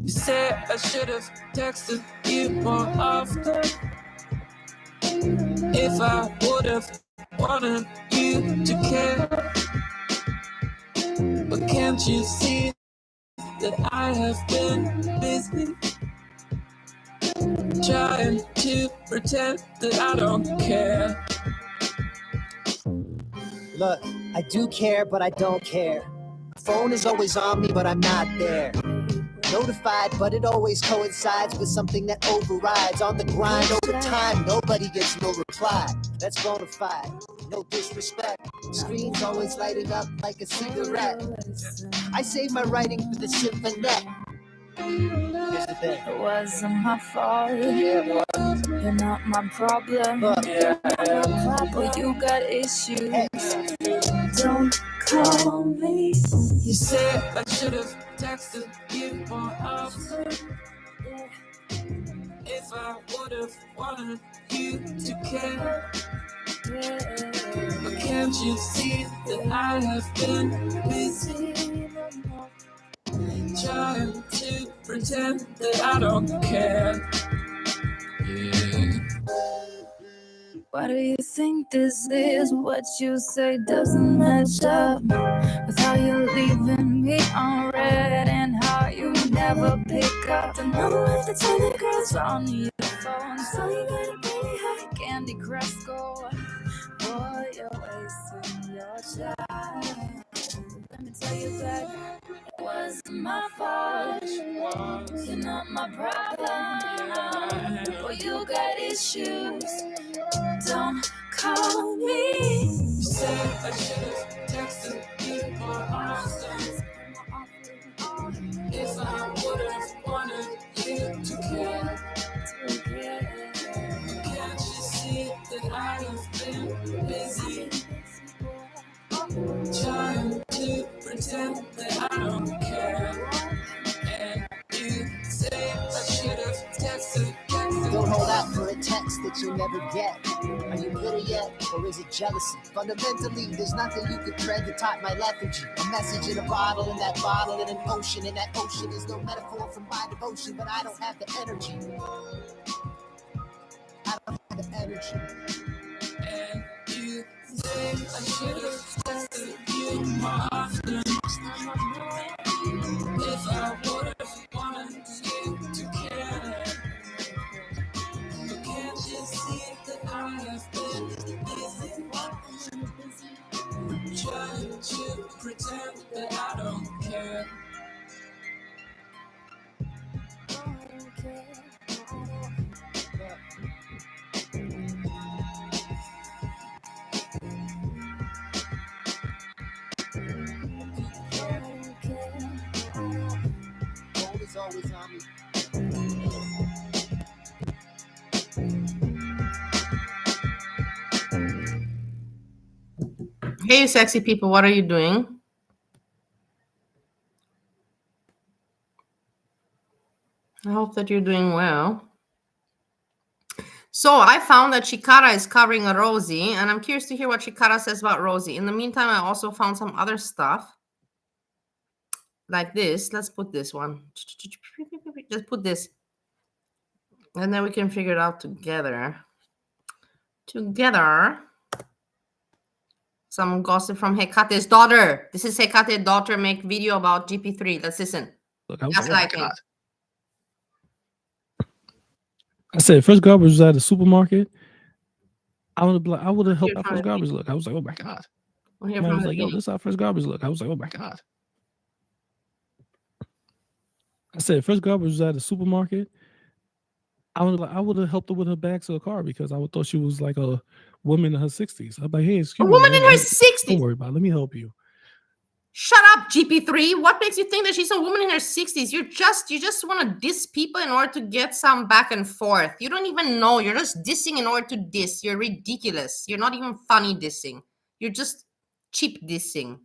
You said I should have texted you more often. If I would have wanted you to care. But can't you see that I have been busy trying to pretend that I don't care? Look, I do care, but I don't care. Phone is always on me, but I'm not there. Notified, but it always coincides with something that overrides. On the grind over time, nobody gets no reply. That's bona fide, no disrespect. Screen's always lighting up like a cigarette. I save my writing for the symphonette. Here's the thing. It wasn't my fault. Yeah, it was. You're not my problem. Yeah. But you got issues. Hey. Don't call me. You said I should have texted you more often. If I would have wanted you to care. But can't you see that I have been busy trying to pretend that I don't care? Yeah. Why do you think this is? What you say doesn't match up with how you're leaving me on red and how you never pick up the number of the telegrams on your phone. So you got a really high Candy Crush score. Boy, you're wasting your time. Let me tell you that it wasn't my fault. You're not my problem. Boy, you got issues. Don't call me. You said I should have texted you more often. If I would have wanted you to care. Can't you see that I have been busy trying to pretend that I don't care? And you say I should have texted. Don't hold out for a text that you'll never get. Are you bitter yet, or is it jealousy? Fundamentally, there's nothing you could thread to top my lethargy. A message in a bottle, in that bottle in an ocean. And that ocean is no metaphor for my devotion, but I don't have the energy. I don't have the energy. And you say I should have texted you more often. If I would have wanted you to care. But can't you see that I have been busy trying to pretend that I don't care? Phone is always on me. Hey, sexy people, what are you doing? I hope that you're doing well. So I found that Chikara is covering a Rosie, and I'm curious to hear what Chikara says about Rosie. In the meantime, I also found some other stuff like this. Let's put this one. Just put this. And then we can figure it out together. Some gossip from Hekate's daughter. This is Hekate's daughter make video about GP3. Let's listen. Look, I was Just like, like oh it. I said, Fresh Garbage was at the supermarket. I would have helped out Fresh Garbage look. I was like, oh my God. I was like, yo, this is how Fresh Garbage look. I was like, oh my God. I said, Fresh Garbage was at the supermarket. I would have helped her with her bag to the car because I would thought she was like a woman in her 60s. I'm like, hey, excuse me. A woman in her 60s? Don't worry about it. Let me help you. Shut up, GP3. What makes you think that she's a woman in her 60s? You just want to diss people in order to get some back and forth. You don't even know. You're just dissing in order to diss. You're ridiculous. You're not even funny dissing. You're just cheap dissing.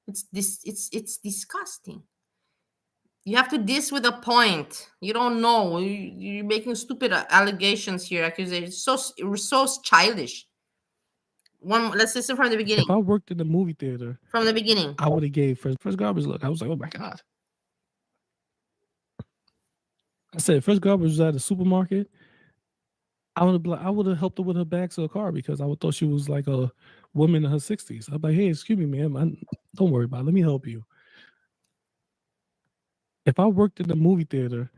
It's disgusting. You have to diss with a point. You don't know. You're making stupid allegations here, accusations. So childish. Let's listen from the beginning. If I worked in the movie theater from the beginning, I would have gave Fresh Garbage look. I was like, oh my God. I said, first garbage was at the supermarket. I would have helped her with her bags to the car because I would thought she was like a woman in her 60s. I'm like, hey, excuse me, ma'am. Don't worry about it. Let me help you. If I worked in the movie theater,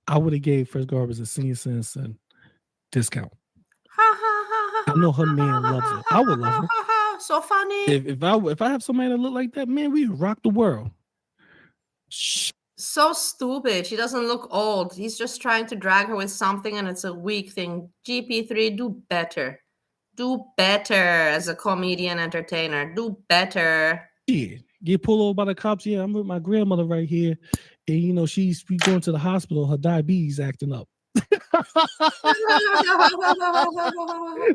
I would have gave First Garbage a senior citizen discount. I know her man loves her. I would love her. So funny. If I have somebody that look like that, man, we rock the world. Shh. So stupid. She doesn't look old. He's just trying to drag her with something, and it's a weak thing. GP3, do better. Do better as a comedian entertainer. Do better. Yeah. Get pulled over by the cops. Yeah, I'm with my grandmother right here. And, you know, we going to the hospital. Her diabetes acting up.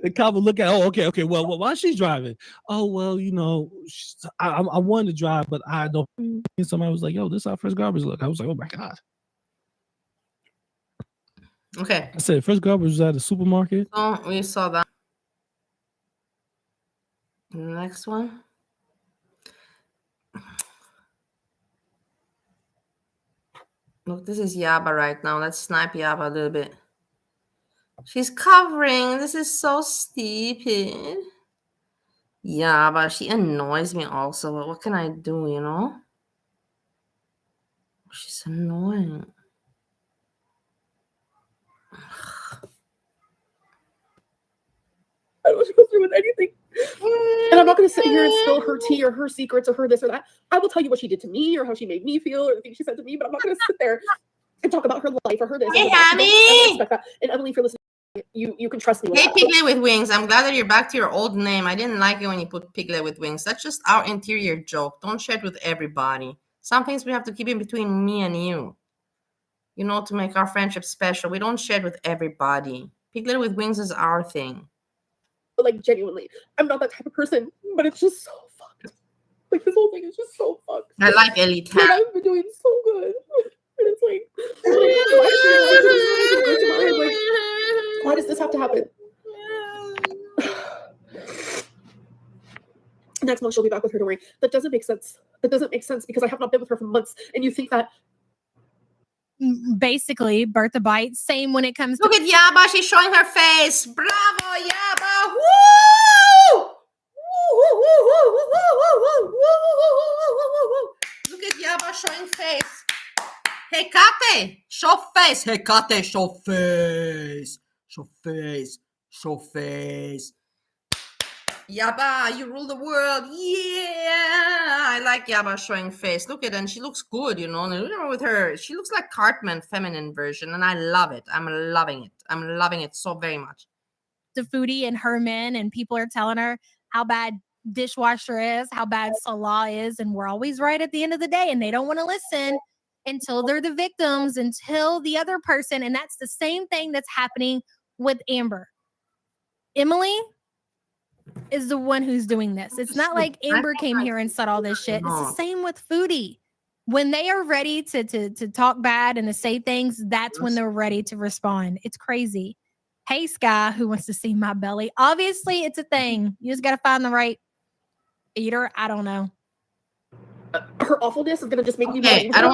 The cop would look at, okay. Well, why she's driving? Oh, well, you know, I wanted to drive, but I don't. And somebody was like, yo, this is our First Garbage look. I was like, oh my God. Okay. I said, First Garbage was at the supermarket. Oh, we saw that. The next one. Look, this is Yaba right now. Let's snipe Yaba a little bit. She's covering. This is so stupid. Yaba, she annoys me also. But what can I do, you know? She's annoying. I don't know what she goes through with anything. And I'm not going to sit here and spill her tea or her secrets or her this or that. I will tell you what she did to me or how she made me feel or the things she said to me, but I'm not going to sit there and talk about her life or her this. Hey, or that. Hammy! I don't expect that. And Emily, if you're listening, you can trust me with Hey, that. Piglet with Wings. I'm glad that you're back to your old name. I didn't like it when you put Piglet with Wings. That's just our interior joke. Don't share it with everybody. Some things we have to keep in between me and you. You know, to make our friendship special. We don't share it with everybody. Piglet with Wings is our thing. But like, genuinely, I'm not that type of person, but it's just so fucked. Like, this whole thing is just so fucked. I like Elite. Like, I've been doing so good. And it's like, why does this have to happen? Next month she'll be back with her, don't worry. That doesn't make sense. That doesn't make sense because I have not been with her for months. And you think that basically Bertha bites. Same when it comes Look to at Yaba. She's showing her face. Bravo, Yaba. Woo! Look at Yaba showing face. Hecate, show face. Hecate, show face. Show face. Show face. Yaba, you rule the world. Yeah. I like Yaba showing face. Look at her, and she looks good, you know. And with her, she looks like Cartman feminine version, and I love it. I'm loving it. I'm loving it so very much. the foodie and her men, and people are telling her how bad dishwasher is, how bad Salah is, and we're always right at the end of the day, and they don't want to listen until they're the victims, until the other person, and that's the same thing that's happening with Amber. Emily is the one who's doing this. It's not like Amber came here and said all this shit. It's the same with foodie. When they are ready to talk bad and to say things, that's when they're ready to respond. It's crazy. Hey, Sky, who wants to see my belly? Obviously, it's a thing. You just got to find the right eater. I don't know. her awfulness is gonna just make me. Okay, I don't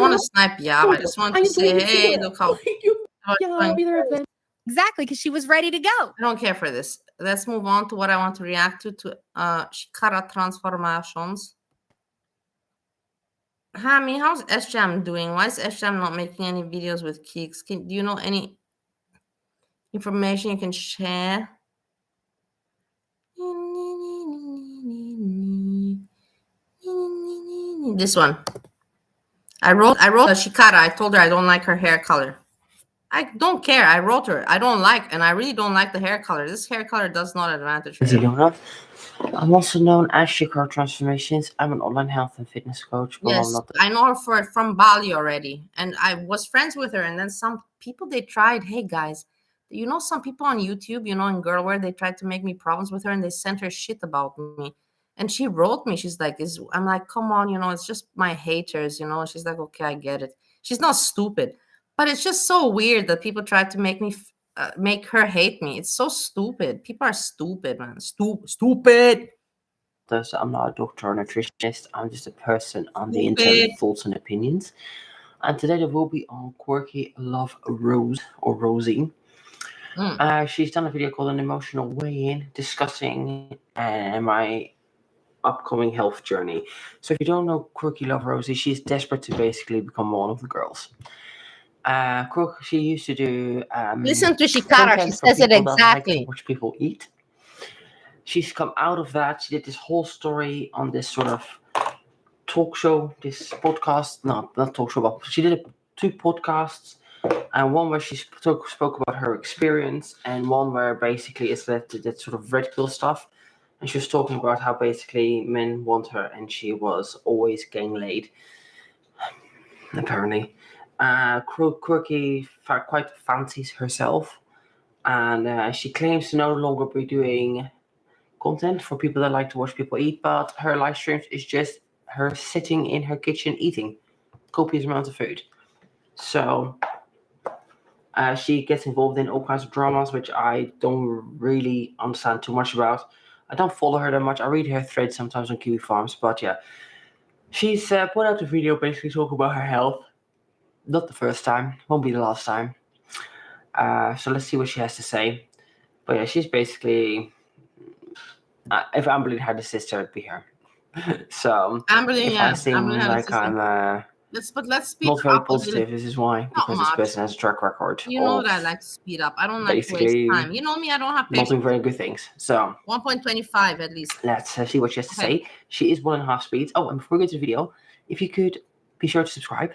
want to snipe Yab. I just want to say, hey, look how. I'll be there then. Exactly, because she was ready to go. I don't care for this. Let's move on to what I want to react to Chikara Transformations. Hami, how's S-Jam doing? Why is S-Jam not making any videos with Keeks? Do you know any information you can share? This one. I wrote Chikara. I told her I don't like her hair color. I don't care. I wrote her. I don't like, and I really don't like the hair color. This hair color does not advantage her. I'm also known as Chikara Transformations. I'm an online health and fitness coach. But Yes, I know her from Bali already, and I was friends with her. And then some people, they tried, hey guys, you know, some people on YouTube, you know, in Girlwear, they tried to make me problems with her, and they sent her shit about me. And she wrote me, she's like, I'm like, come on, you know, it's just my haters, you know. She's like, okay, I get it. She's not stupid, but it's just so weird that people try to make me make her hate me. It's so stupid. People are stupid, man. Stupid. I'm not a doctor or a nutritionist. I'm just a person on the internet with thoughts and opinions. And today there will be on Quirky Love Rose or Rosie. She's done a video called An Emotional Weigh-In discussing my upcoming health journey. So if you don't know Quirky Love Rosie, she's desperate to basically become one of the girls. She used to do Listen to Chikara. content She for says it people that like exactly. to watch people eat. She's come out of that. She did this whole story on this sort of talk show, this podcast. No, not talk show, but she did 2 podcasts. And one where she spoke about her experience, and one where basically it's that sort of red pill stuff. And she was talking about how basically men want her, and she was always getting laid. Apparently, Quirky quite fancies herself, and she claims to no longer be doing content for people that like to watch people eat, but her live streams is just her sitting in her kitchen eating copious amounts of food. So she gets involved in all kinds of dramas, which I don't really understand too much about. I don't follow her that much. I read her threads sometimes on Kiwi Farms, but yeah. She's put out a video basically talking about her health. Not the first time, won't be the last time. So let's see what she has to say. But yeah, she's basically... if Amberlynn had a sister, it'd be her. So Amberlynn, if I seem like I'm let's speed not very up positive, this is why. Because this much. person has a track record You know of that I like to speed up. I don't like to waste basically time. You know me, I don't have not patience. doing very good things. So 1.25 at least. let's see what she has to say. She is 1.5 speeds. Oh, and before we go to the video, if you could be sure to subscribe,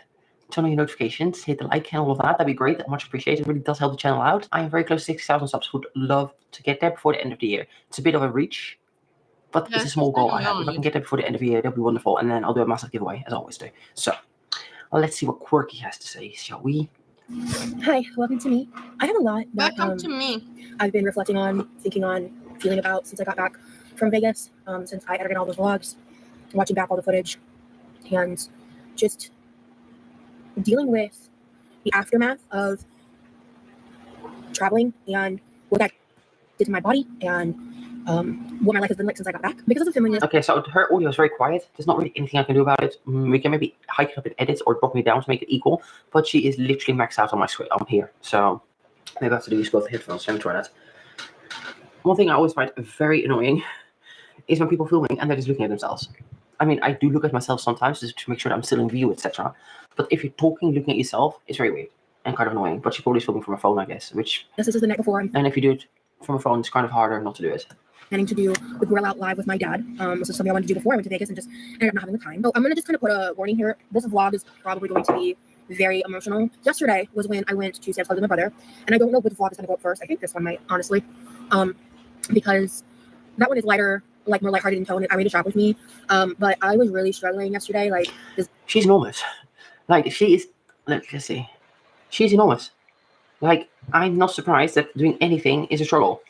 turn on your notifications, hit the like and all of that, that'd be great. Much appreciated. It really does help the channel out. I am very close to 60,000 subs. Would love to get there before the end of the year. It's a bit of a reach, but it's a small goal I have. If I can get there before the end of the year, that'll be wonderful. And then I'll do a massive giveaway, as I always do. So let's see what Quirky has to say, shall we? Hi, welcome to me. I have a lot that Welcome to me. I've been reflecting on, thinking on, feeling about since I got back from Vegas, since I edited all the vlogs, watching back all the footage, and just dealing with the aftermath of traveling and what that did to my body and what my life has been like since I got back. Because as a feminist... Okay, so her audio is very quiet. There's not really anything I can do about it. We can maybe hike it up in edits or drop it down to make it equal, but she is literally maxed out on my screen. I'm here, so maybe I have to use both headphones. Let me try that. One thing I always find very annoying is when people filming and they're just looking at themselves. I mean, I do look at myself sometimes just to make sure that I'm still in view, etc. But if you're talking, looking at yourself, it's very weird and kind of annoying. But she probably is filming from a phone, I guess. Which this is the night before. And if you do it from a phone, it's kind of harder not to do it. Planning to do the Grill Out Live with my dad. This is something I wanted to do before I went to Vegas and just ended up not having the time. So I'm going to just kind of put a warning here. This vlog is probably going to be very emotional. Yesterday was when I went to Sam's Club with my brother, and I don't know which vlog is going to go up first. I think this one might, honestly, because that one is lighter, like more lighthearted in tone. I made a shop with me, but I was really struggling yesterday. Like, she's enormous. Like, she is. Let's see. She's enormous. Like, I'm not surprised that doing anything is a struggle.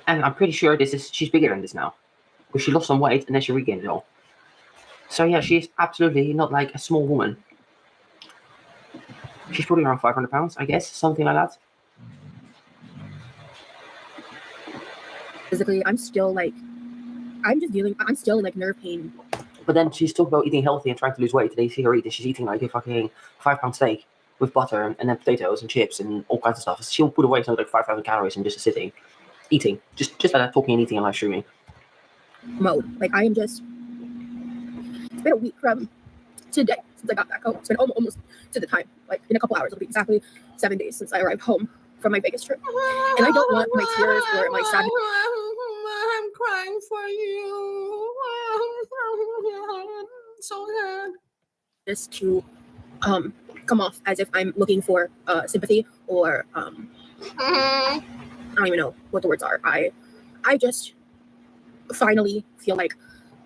And I'm pretty sure she's bigger than this now. Because she lost some weight and then she regained it all. So yeah, she's absolutely not like a small woman. She's probably around 500 pounds, I guess. Something like that. Physically, I'm still in like nerve pain. But then she's talking about eating healthy and trying to lose weight. Today, you see her eat, and she's eating like a fucking 5-pound steak with butter and then potatoes and chips and all kinds of stuff. She'll put away something like 5,000 calories in just sitting. Eating, just like that, talking and eating and live streaming mode. Like, I am just. It's been a week from today since I got back home. It's been almost to the time. Like, in a couple hours, it'll be exactly 7 days since I arrived home from my Vegas trip. And I don't want my tears or my sadness. I'm crying for you. So sad. This to come off as if I'm looking for sympathy or I don't even know what the words are. I just finally feel like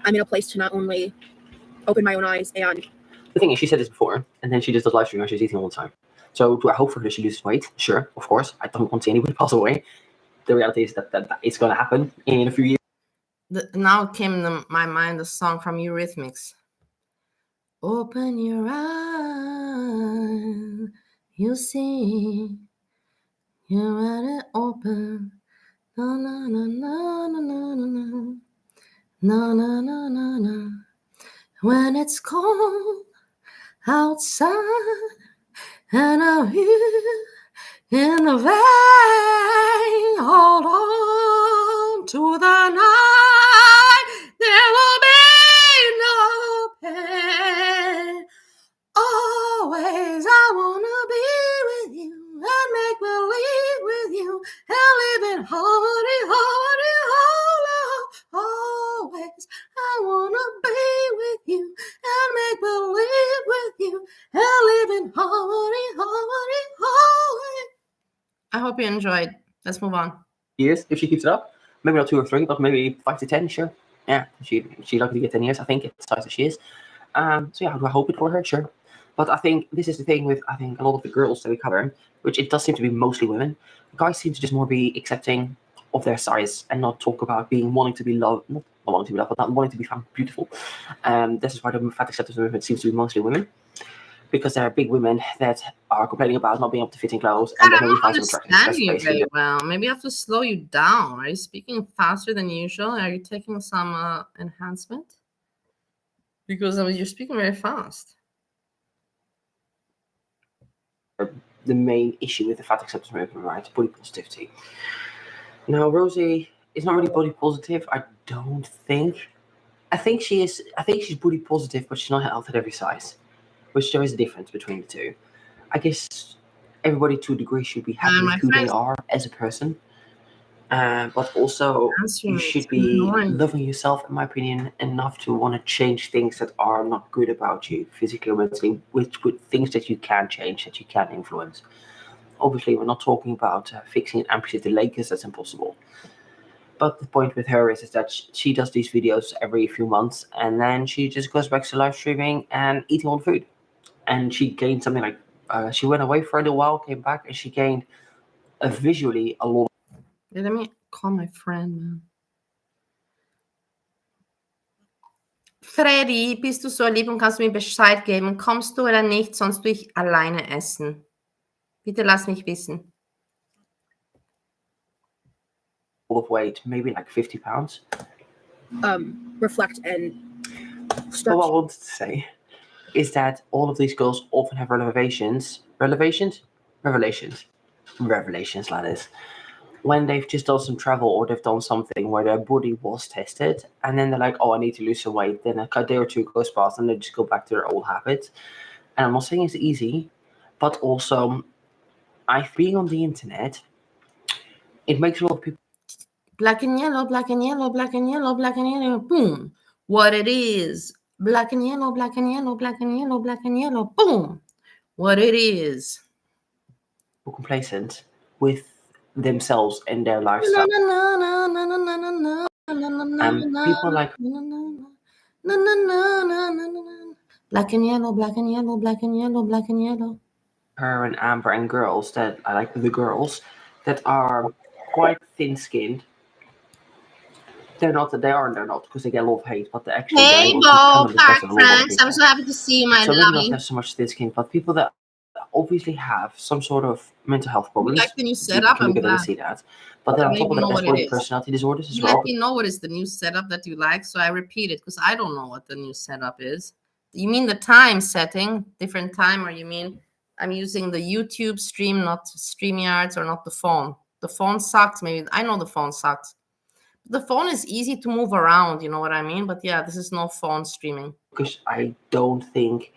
I'm in a place to not only open my own eyes and... The thing is, she said this before, and then she just does live streaming and she's eating all the time. So do I hope for her that she loses weight? Sure, of course. I don't want to see anybody pass away. The reality is that it's going to happen in a few years. Now came to my mind the song from Eurythmics. Open your eyes, you see, you're ready open. Na na na na na na na na na na na na. When it's cold, outside, and I'm here in the vein. Hold on to the night. There will be no pain. Always I wanna be with you and make believe with you and live in harmony, harmony, always I wanna be with you and make believe with you and live in harmony, harmony, always. I hope you enjoyed. Let's move on. Years, if she keeps it up, maybe not 2 or 3, but maybe 5 to 10, sure. Yeah, she'd like to get 10 years, I think, it's the size that she is. So yeah, do I hope it for her? Sure. But I think this is the thing with, I think, a lot of the girls that we cover, which it does seem to be mostly women. Guys seem to just more be accepting of their size and not talk about wanting to be loved, not wanting to be loved, but not wanting to be found beautiful. This is why the fat acceptance movement seems to be mostly women, because there are big women that are complaining about not being able to fit in clothes, and then nobody finds them attractive. That's basically well. Maybe I have to slow you down. Are you speaking faster than usual? Are you taking some enhancement? Because you're speaking very fast. The main issue with the fat acceptance movement, right? Body positivity. Now, Rosie is not really body positive, I don't think. I think she is. I think she's body positive, but she's not health at every size, which there is a difference between the two. I guess everybody to a degree should be happy with who they are as a person. But also, you should be loving yourself, in my opinion, enough to want to change things that are not good about you, physically or mentally, with things that you can change, that you can influence. Obviously, we're not talking about fixing an amputated leg, because that's impossible. But the point with her is that she does these videos every few months, and then she just goes back to live streaming and eating all the food. And she gained something like, she went away for a little while, came back, and she gained visually a lot. Let me call my friend, man. Freddy, bist du so lieb und kannst du mir Bescheid geben? Kommst du oder nicht? Sonst tue ich alleine essen. Bitte lass mich wissen. Of weight, maybe like 50 pounds. Reflect and stretch. What I wanted to say is that all of these girls often have revelations, that is, when they've just done some travel or they've done something where their body was tested, and then they're like, oh, I need to lose some weight. Then a day or two goes past and they just go back to their old habits. And I'm not saying it's easy, but also, being on the internet, it makes a lot of people. Black and yellow, black and yellow, black and yellow, black and yellow, boom. What it is. Black and yellow, black and yellow, black and yellow, black and yellow, boom. What it is. Complacent with themselves and their lifestyle. And people like black and yellow, black and yellow, black and yellow, black and yellow. Her and Amber and girls that I like, the girls that are quite thin-skinned. They're not, because they get a lot of hate, but they're actually. Hey, Bo, Park Franks, I'm so happy to see you, my so lovely. maybe not have so much thin-skinned, but people that obviously have some sort of mental health problems. You like the new setup? I'm glad. See that. But then on top of that, there's personality disorders as well. Let me know what is the new setup that you like, so I repeat it, because I don't know what the new setup is. You mean the time setting, different time, or you mean I'm using the YouTube stream, not StreamYards, or not the phone? The phone sucks, maybe. I know the phone sucks. The phone is easy to move around, you know what I mean? But yeah, this is no phone streaming. Because I don't think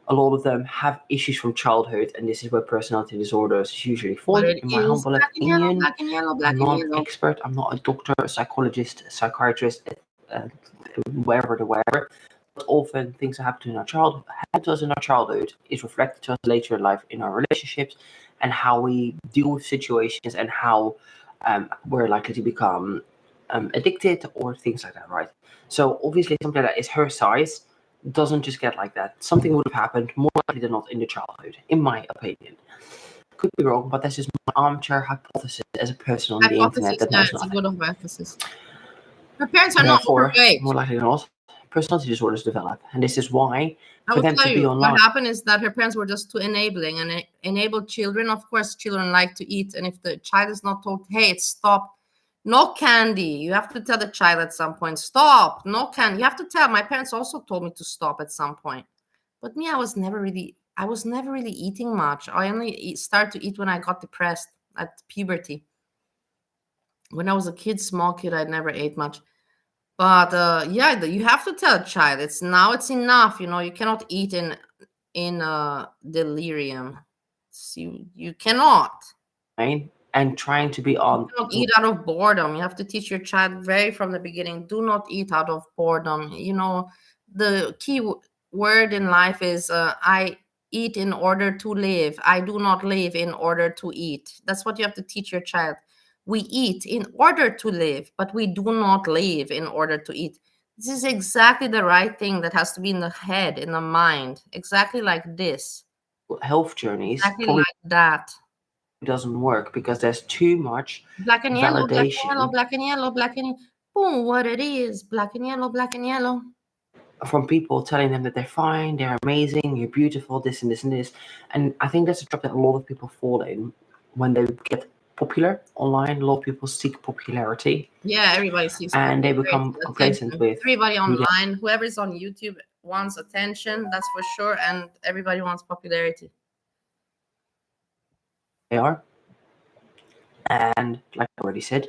a lot of them have issues from childhood, and this is where personality disorders is usually formed. In my humble opinion, I'm not an expert. I'm not a doctor, a psychologist, a psychiatrist, wherever. But often things that happen to us in our childhood is reflected to us later in life in our relationships and how we deal with situations and how we're likely to become addicted or things like that, right? So obviously something that is her size doesn't just get like that. Something would have happened more likely than not in the childhood, in my opinion. Could be wrong, but that's just my armchair hypothesis as a person on the internet that knows nothing. It's a good hypothesis. Her parents are not overweight. More likely than not, personality disorders develop, and this is why for them to be online. What happened is that her parents were just too enabling, and enabled children. Of course, children like to eat, and if the child is not told, "Hey, stop." No candy. You have to tell the child at some point, stop. No candy. You have to tell. My parents also told me to stop at some point. But me, I was never really eating much. I only started to eat when I got depressed at puberty. When I was a kid, small kid, I never ate much. But yeah, you have to tell a child it's enough. You cannot eat in delirium. You cannot. And trying to be on. Don't eat out of boredom. You have to teach your child very from the beginning. Do not eat out of boredom. The key word in life is I eat in order to live. I do not live in order to eat. That's what you have to teach your child. We eat in order to live, but we do not live in order to eat. This is exactly the right thing that has to be in the head, in the mind, exactly like this, Health journeys exactly probably like that. doesn't work because there's too much Black and yellow, black and validation yellow, black and yellow, black and boom, what it is, black and yellow, black and yellow. from people telling them that they're fine, they're amazing, you're beautiful, this and this and this. And I think that's a trap that a lot of people fall in when they get popular online. A lot of people seek popularity. Yeah, everybody sees and they become complacent with everybody online. Whoever's on YouTube wants attention, that's for sure, and everybody wants popularity. they are. And like I already said,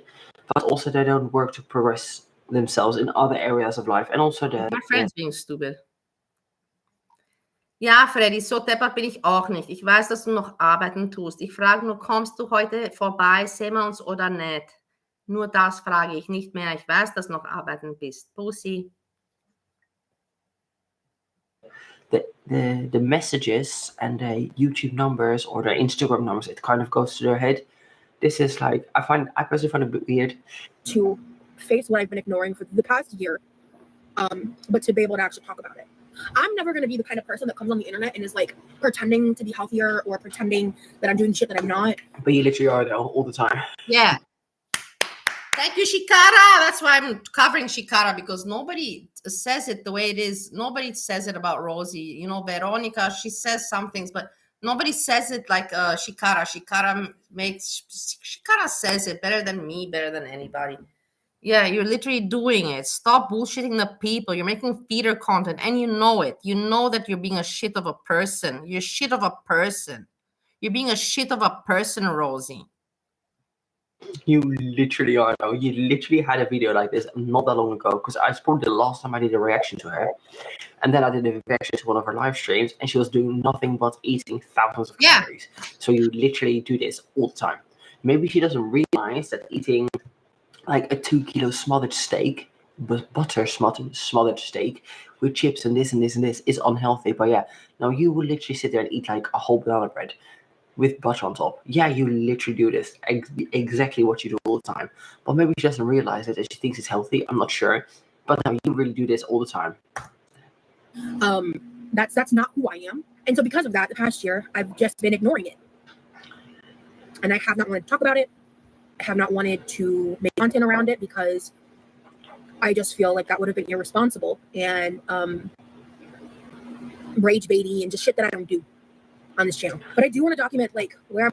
but also they don't work to progress themselves in other areas of life. And also My friend's being stupid. Ja, Freddy, so deppert bin ich auch nicht. Ich weiß, dass du noch arbeiten tust. Ich frage nur, kommst du heute vorbei, sehen wir uns oder nicht? Nur das frage ich, nicht mehr. Ich weiß, dass du noch arbeiten bist. Pussy. the messages and the YouTube numbers or their Instagram numbers, it kind of goes to their head. This is like, I personally find it a bit weird. To face what I've been ignoring for the past year, but to be able to actually talk about it. I'm never going to be the kind of person that comes on the internet and is like pretending to be healthier or pretending that I'm doing shit that I'm not. But you literally are though, all the time. Yeah. Thank you, Chikara. That's why I'm covering Chikara, because nobody says it the way it is. Nobody says it about Rosie. Veronica, she says some things, but nobody says it like Chikara. Chikara says it better than me, better than anybody. Yeah, you're literally doing it. Stop bullshitting the people. You're making feeder content, and you know it. You know that you're being a shit of a person. You're shit of a person. You're being a shit of a person, Rosie. You literally are though. You literally had a video like this not that long ago, because I probably the last time I did a reaction to her. And then I did a reaction to one of her live streams, and she was doing nothing but eating thousands of calories. So you literally do this all the time. Maybe she doesn't realize that eating like a 2 kilo smothered steak, but butter smothered steak with chips and this and this and this is unhealthy. But yeah, now you will literally sit there and eat like a whole banana bread with butter on top. Yeah, you literally do this exactly what you do all the time. But maybe she doesn't realize it and she thinks it's healthy. I'm not sure. But no, you really do this all the time. That's not who I am. And so because of that, the past year, I've just been ignoring it. And I have not wanted to talk about it. I have not wanted to make content around it because I just feel like that would have been irresponsible and rage baiting and just shit that I don't do on this channel. But I do want to document like where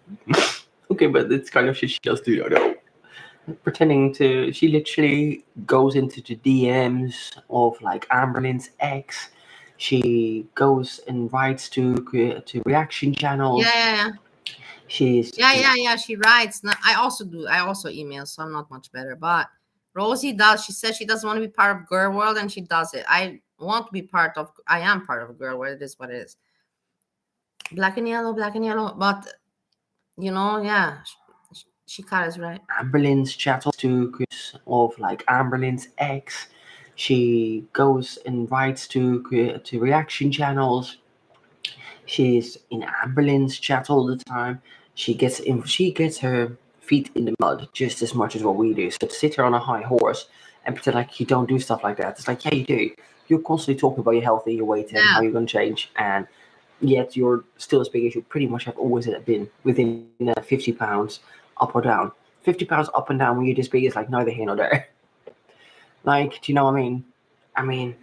Okay, but it's kind of shit she does do, though. Pretending to, she literally goes into the DMs of like Amberlynn's ex. She goes and writes to reaction channels. Yeah. She's Yeah. She writes. I also do. I also email, so I'm not much better. But Rosie does. She says she doesn't want to be part of Girl World, and she does it. I want to be part of. I am part of Girl World. It is what it is. Black and yellow. But yeah, Chikara is right. Amberlynn's chats to of like Amberlynn's ex. She goes and writes to reaction channels. She's in Amberlynn's chat all the time. She gets her feet in the mud just as much as what we do. So to sit here on a high horse and pretend like you don't do stuff like that, it's like, yeah, you do. You're constantly talking about your health and your weight and how you're going to change, and yet you're still as big as you pretty much have always been, within 50 pounds up or down. 50 pounds up and down when you're this big is like neither here nor there. Like, do you know what I mean?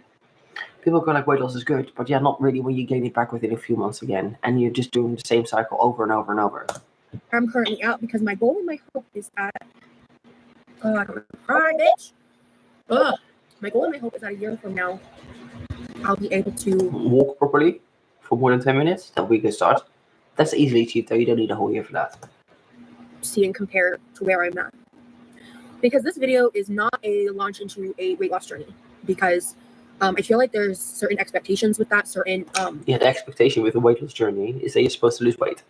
People go like weight loss is good, but yeah, not really when you gain it back within a few months again, and you're just doing the same cycle over and over and over. I'm currently out because my goal and my hope is that I don't want to cry, bitch. My goal and my hope is that a year from now I'll be able to walk properly. for more than 10 minutes, that'll be a good start. That's easily achieved though. You don't need a whole year for that. See and compare to where I'm at. Because this video is not a launch into a weight loss journey. Because I feel like there's certain expectations with that, certain Yeah, the expectation with the weight loss journey is that you're supposed to lose weight.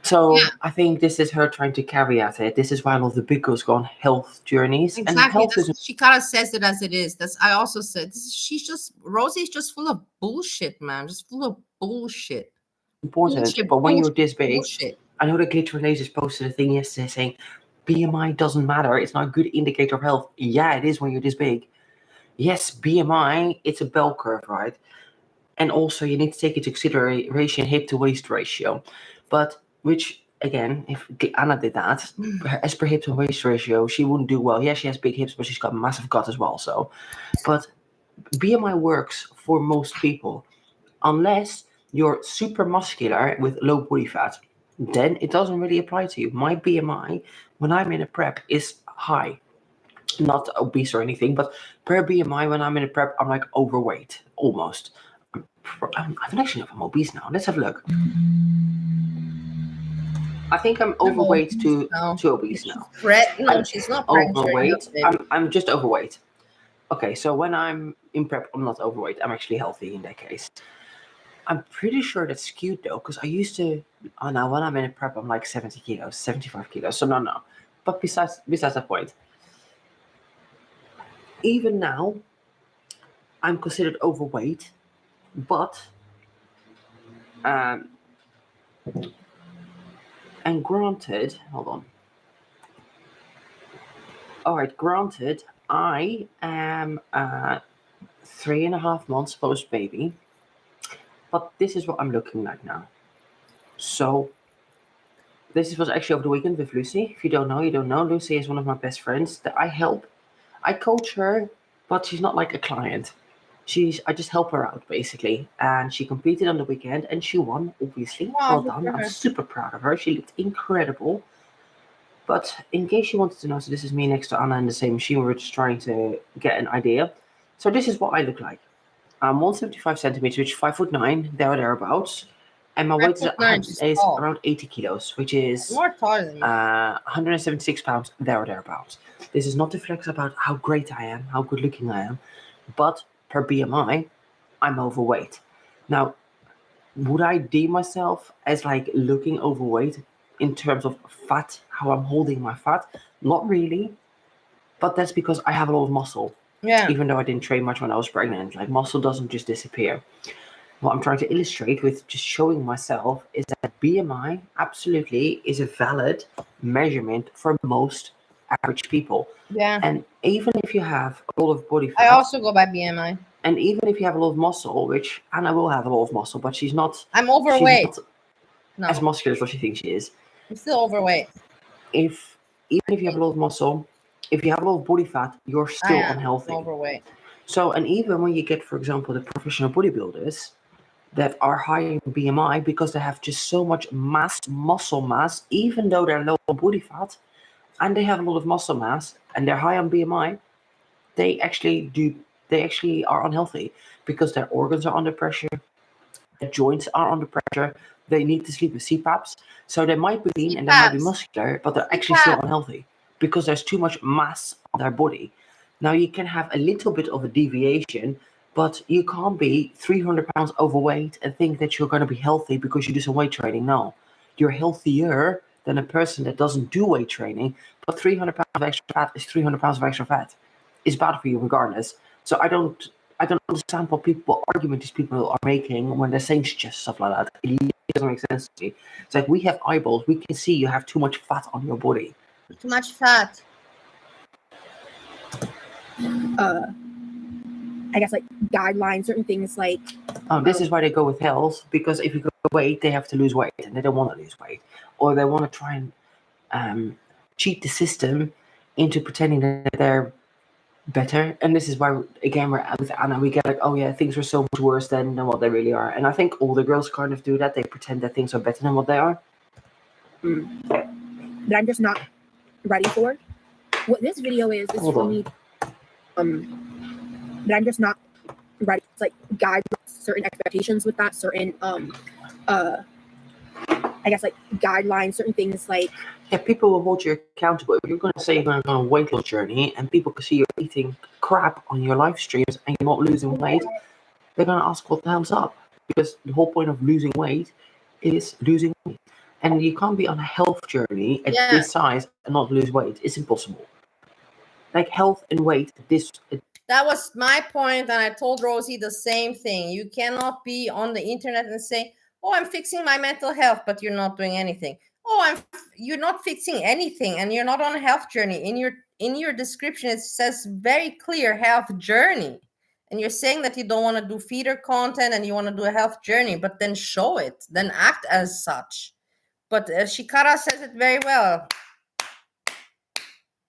So Yeah. I think this is her trying to caveat it. This is why a lot of the big girls go on health journeys. Exactly. And health is Chikara says it as it is. I also said Rosie's just full of bullshit, man. Just full of bullshit. important. Bullshit, But when you're bullshit, this big, bullshit. I know that Glitter and Lasers posted a thing yesterday saying BMI doesn't matter. It's not a good indicator of health. Yeah, it is when you're this big. Yes, BMI, it's a bell curve, right? And also you need to take into consideration hip to waist ratio. But which, again, if Anna did that, as per hip to waist ratio, she wouldn't do well. Yeah, she has big hips, but she's got massive gut as well. So, but BMI works for most people, unless you're super muscular with low body fat. Then it doesn't really apply to you. My BMI, when I'm in a prep, is high. Not obese or anything, but per BMI, when I'm in a prep, I'm like overweight, almost. I don't actually know if I'm obese now. Let's have a look. I think I'm overweight to obese now. No, she's not overweight. I'm just overweight. Okay, so when I'm in prep, I'm not overweight. I'm actually healthy in that case. I'm pretty sure that's skewed though, because I used to. Oh, now when I'm in a prep, I'm like 70 kilos, 75 kilos. So no. But besides that point, even now, I'm considered overweight, but and granted, hold on. All right, granted, I am 3.5 months post baby, but this is what I'm looking like now. So this was actually over the weekend with Lucy. If you don't know, you don't know. Lucy is one of my best friends that I help. I coach her, but she's not like a client. I just help her out basically, and she competed on the weekend and she won. Obviously, well done. I'm super proud of her. She looked incredible. But in case you wanted to know, so this is me next to Anna in the same machine. We were just trying to get an idea. So this is what I look like. I'm 175 centimeters, which is 5'9", thereabouts, and my weight is around 80 kilos, which is more taller than me. 176 pounds, thereabouts. This is not to flex about how great I am, how good looking I am, but per BMI, I'm overweight. Now, would I deem myself as like looking overweight in terms of fat, how I'm holding my fat? Not really, but that's because I have a lot of muscle. Yeah. Even though I didn't train much when I was pregnant, like muscle doesn't just disappear. What I'm trying to illustrate with just showing myself is that BMI absolutely is a valid measurement for most average people. Yeah. And even if you have a lot of body fat, I also go by BMI. And even if you have a lot of muscle, which Anna will have a lot of muscle, but she's not. I'm overweight. Not as muscular as what she thinks she is. I'm still overweight. Even if you have a lot of muscle, if you have a lot of body fat, you're still unhealthy. Overweight. So, and even when you get, for example, the professional bodybuilders that are high in BMI because they have just so much muscle mass, even though they're low on body fat, and they have a lot of muscle mass and they're high on BMI, they actually are unhealthy because their organs are under pressure, their joints are under pressure, they need to sleep with CPAPs. So they might be lean and they might be muscular, but they're actually still unhealthy because there's too much mass on their body. Now you can have a little bit of a deviation, but you can't be 300 pounds overweight and think that you're going to be healthy because you do some weight training. No, you're healthier than a person that doesn't do weight training, but 300 pounds of extra fat is 300 pounds of extra fat. It's bad for you regardless. So I don't understand what argument these people are making when they're saying just stuff like that. It doesn't make sense to me. It's like we have eyeballs. We can see you have too much fat on your body. Too much fat. I guess like guidelines, certain things like. This is why they go with health, because if you go weight, they have to lose weight, and they don't want to lose weight, or they want to try and cheat the system into pretending that they're better. And this is why, again, we're with Anna, we get like, oh yeah, things are so much worse than what they really are. And I think all the girls kind of do that. They pretend that things are better than what they are. That I'm just not ready for. What this video is for me. That I'm just not ready. It's like guidelines, certain expectations with that, certain I guess like guidelines, certain things like people will hold you accountable. If you're going to say you're going on a weight loss journey and people can see you're eating crap on your live streams and you're not losing weight, they're going to ask what the hell's up, because the whole point of losing weight is losing weight, and you can't be on a health journey at this size and not lose weight. It's impossible. Like health and weight, that was my point, and I told Rosie the same thing. You cannot be on the internet and say, oh, I'm fixing my mental health, but you're not doing anything. Oh, you're not fixing anything, and you're not on a health journey. In your description, it says very clear health journey. And you're saying that you don't want to do feeder content and you want to do a health journey, but then show it, then act as such. But Chikara says it very well.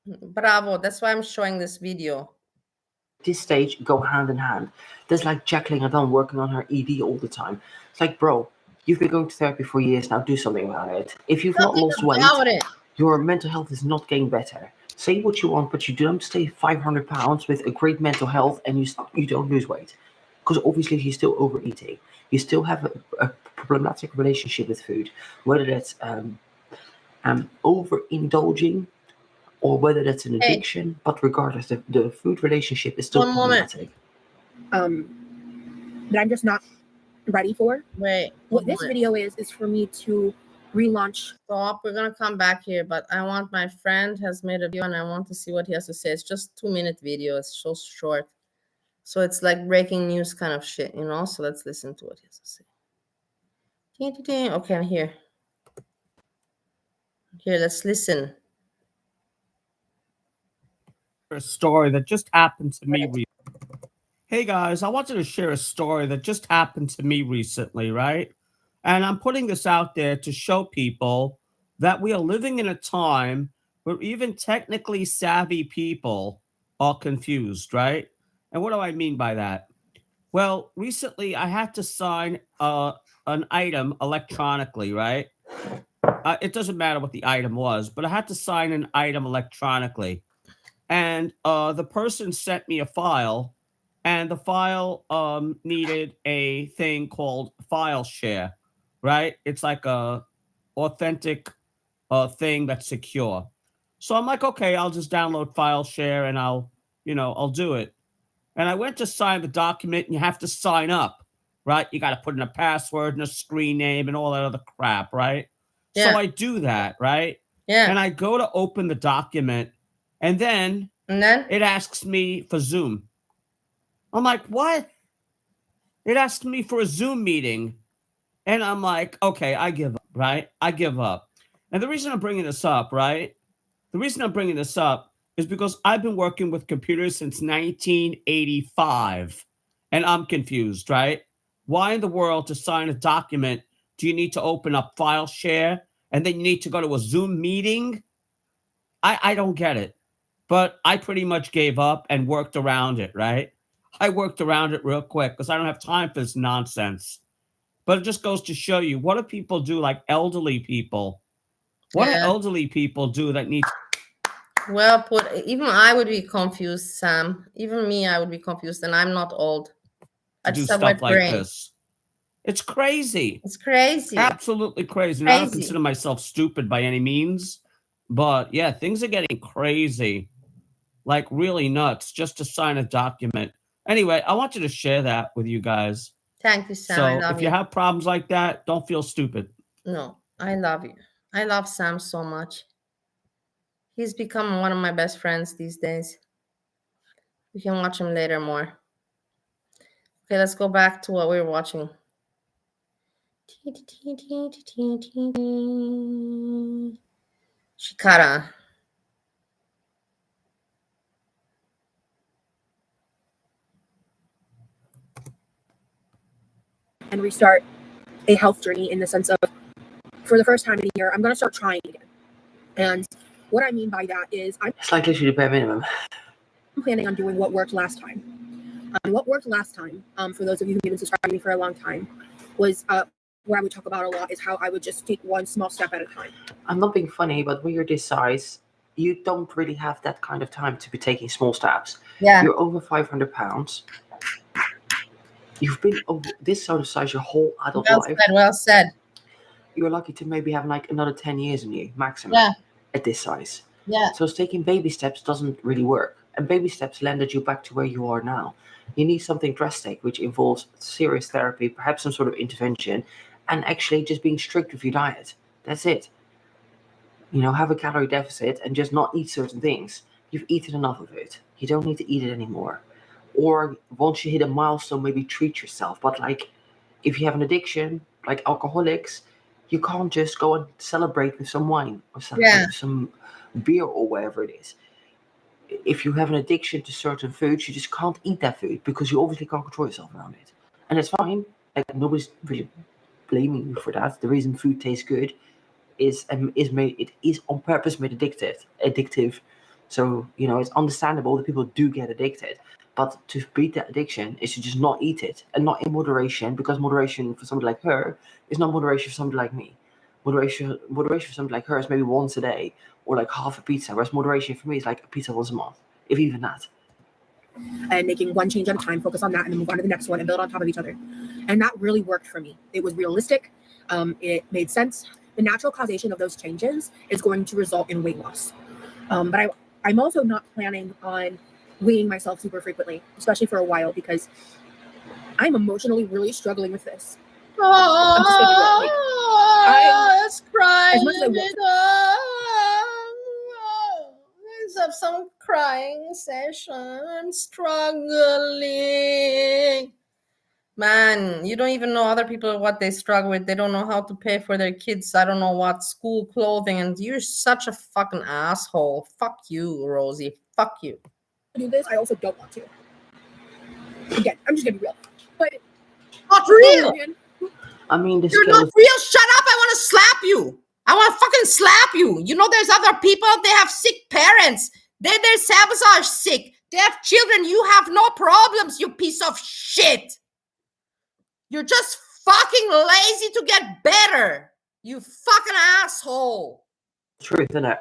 Bravo, that's why I'm showing this video. This stage go hand in hand. There's like Jacqueline Adam working on her ED all the time. It's like, bro, you've been going to therapy for years now, do something about it. If you've not lost weight, your mental health is not getting better. Say what you want, but you don't stay 500 pounds with a great mental health and you don't lose weight. Because obviously you're still overeating. You still have a problematic relationship with food, whether that's overindulging or whether that's an addiction. But regardless, the food relationship is still problematic. That I'm just not ready for. What this video is for me to relaunch. Stop. We're gonna come back here, but I want, my friend has made a video and I want to see what he has to say. It's just 2-minute video. It's so short, so it's like breaking news kind of shit, you know. So let's listen to what he has to say. Okay, I'm here. Let's listen. A story that just happened to me. Hey guys, I wanted to share a story that just happened to me recently, right? And I'm putting this out there to show people that we are living in a time where even technically savvy people are confused, right? And what do I mean by that? Well, recently I had to sign an item electronically, right? It doesn't matter what the item was, but I had to sign an item electronically. And the person sent me a file, and the file needed a thing called file share, right? It's like a authentic thing that's secure. So I'm like, okay, I'll just download file share and I'll do it. And I went to sign the document, and you have to sign up, right? You got to put in a password and a screen name and all that other crap, right? Yeah. So I do that, right? Yeah. And I go to open the document, and then it asks me for Zoom. I'm like, what? It asked me for a Zoom meeting. And I'm like, okay, I give up, right? I give up. And the reason I'm bringing this up, right? The reason I'm bringing this up is because I've been working with computers since 1985. And I'm confused, right? Why in the world, to sign a document, do you need to open up file share and then you need to go to a Zoom meeting? I don't get it. But I pretty much gave up and worked around it, right? I worked around it real quick because I don't have time for this nonsense. But it just goes to show you, what do people do, like elderly people? What do elderly people do that need? Well put. Even I would be confused, Sam. Even me, I would be confused, and I'm not old. I do stuff like this. It's crazy. It's crazy. Absolutely crazy. And I don't consider myself stupid by any means. But yeah, things are getting crazy. Like really nuts, just to sign a document. Anyway, I wanted to share that with you guys. Thank you, Sam. So I love if you have problems like that, don't feel stupid. No, I love you. I love Sam so much. He's become one of my best friends these days. We can watch him later more. Okay, let's go back to what we were watching. Chikara. And restart a health journey in the sense of, for the first time in a year, I'm going to start trying again. And what I mean by that is it's like literally the bare minimum. I'm planning on doing what worked last time. What worked last time, for those of you who've been subscribing to me for a long time, was what I would talk about a lot is how I would just take one small step at a time. I'm not being funny, but when you're this size, you don't really have that kind of time to be taking small steps. Yeah. You're over 500 pounds. You've been this sort of size your whole adult Well life. said. Well said. You're lucky to maybe have like another 10 years in you maximum. Yeah. At this size. Yeah. So taking baby steps doesn't really work. And baby steps landed you back to where you are now. You need something drastic, which involves serious therapy, perhaps some sort of intervention, and actually just being strict with your diet. That's it. You know, have a calorie deficit and just not eat certain things. You've eaten enough of it. You don't need to eat it anymore. Or once you hit a milestone, maybe treat yourself. But like, if you have an addiction, like alcoholics, you can't just go and celebrate with some wine or celebrate with some beer or whatever it is. If you have an addiction to certain foods, you just can't eat that food because you obviously can't control yourself around it. And it's fine. Like, nobody's really blaming you for that. The reason food tastes good is on purpose made addictive. So, you know, it's understandable that people do get addicted. But to beat that addiction is to just not eat it, and not in moderation, because moderation for somebody like her is not moderation for somebody like me. Moderation for somebody like her is maybe once a day or like half a pizza, whereas moderation for me is like a pizza once a month, if even that. And making one change at a time, focus on that, and then move on to the next one and build on top of each other. And that really worked for me. It was realistic. It made sense. The natural causation of those changes is going to result in weight loss. But I'm also not planning on weighing myself super frequently, especially for a while, because I'm emotionally really struggling with this. I'm just gonna be real, like, it's crying. as much as I want Let's have some crying session. Struggling. Man, you don't even know other people what they struggle with. They don't know how to pay for their kids. I don't know what school clothing, and you're such a fucking asshole. Fuck you, Rosie. Fuck you. do this, I also don't want to. Again, I'm just gonna be real. But not real. I mean, the You're not real. Shut up. I want to slap you. I want to fucking slap you. You know, there's other people. They have sick parents. They're sabotage sick. They have children. You have no problems, you piece of shit. You're just fucking lazy to get better. You fucking asshole. Truth, isn't it?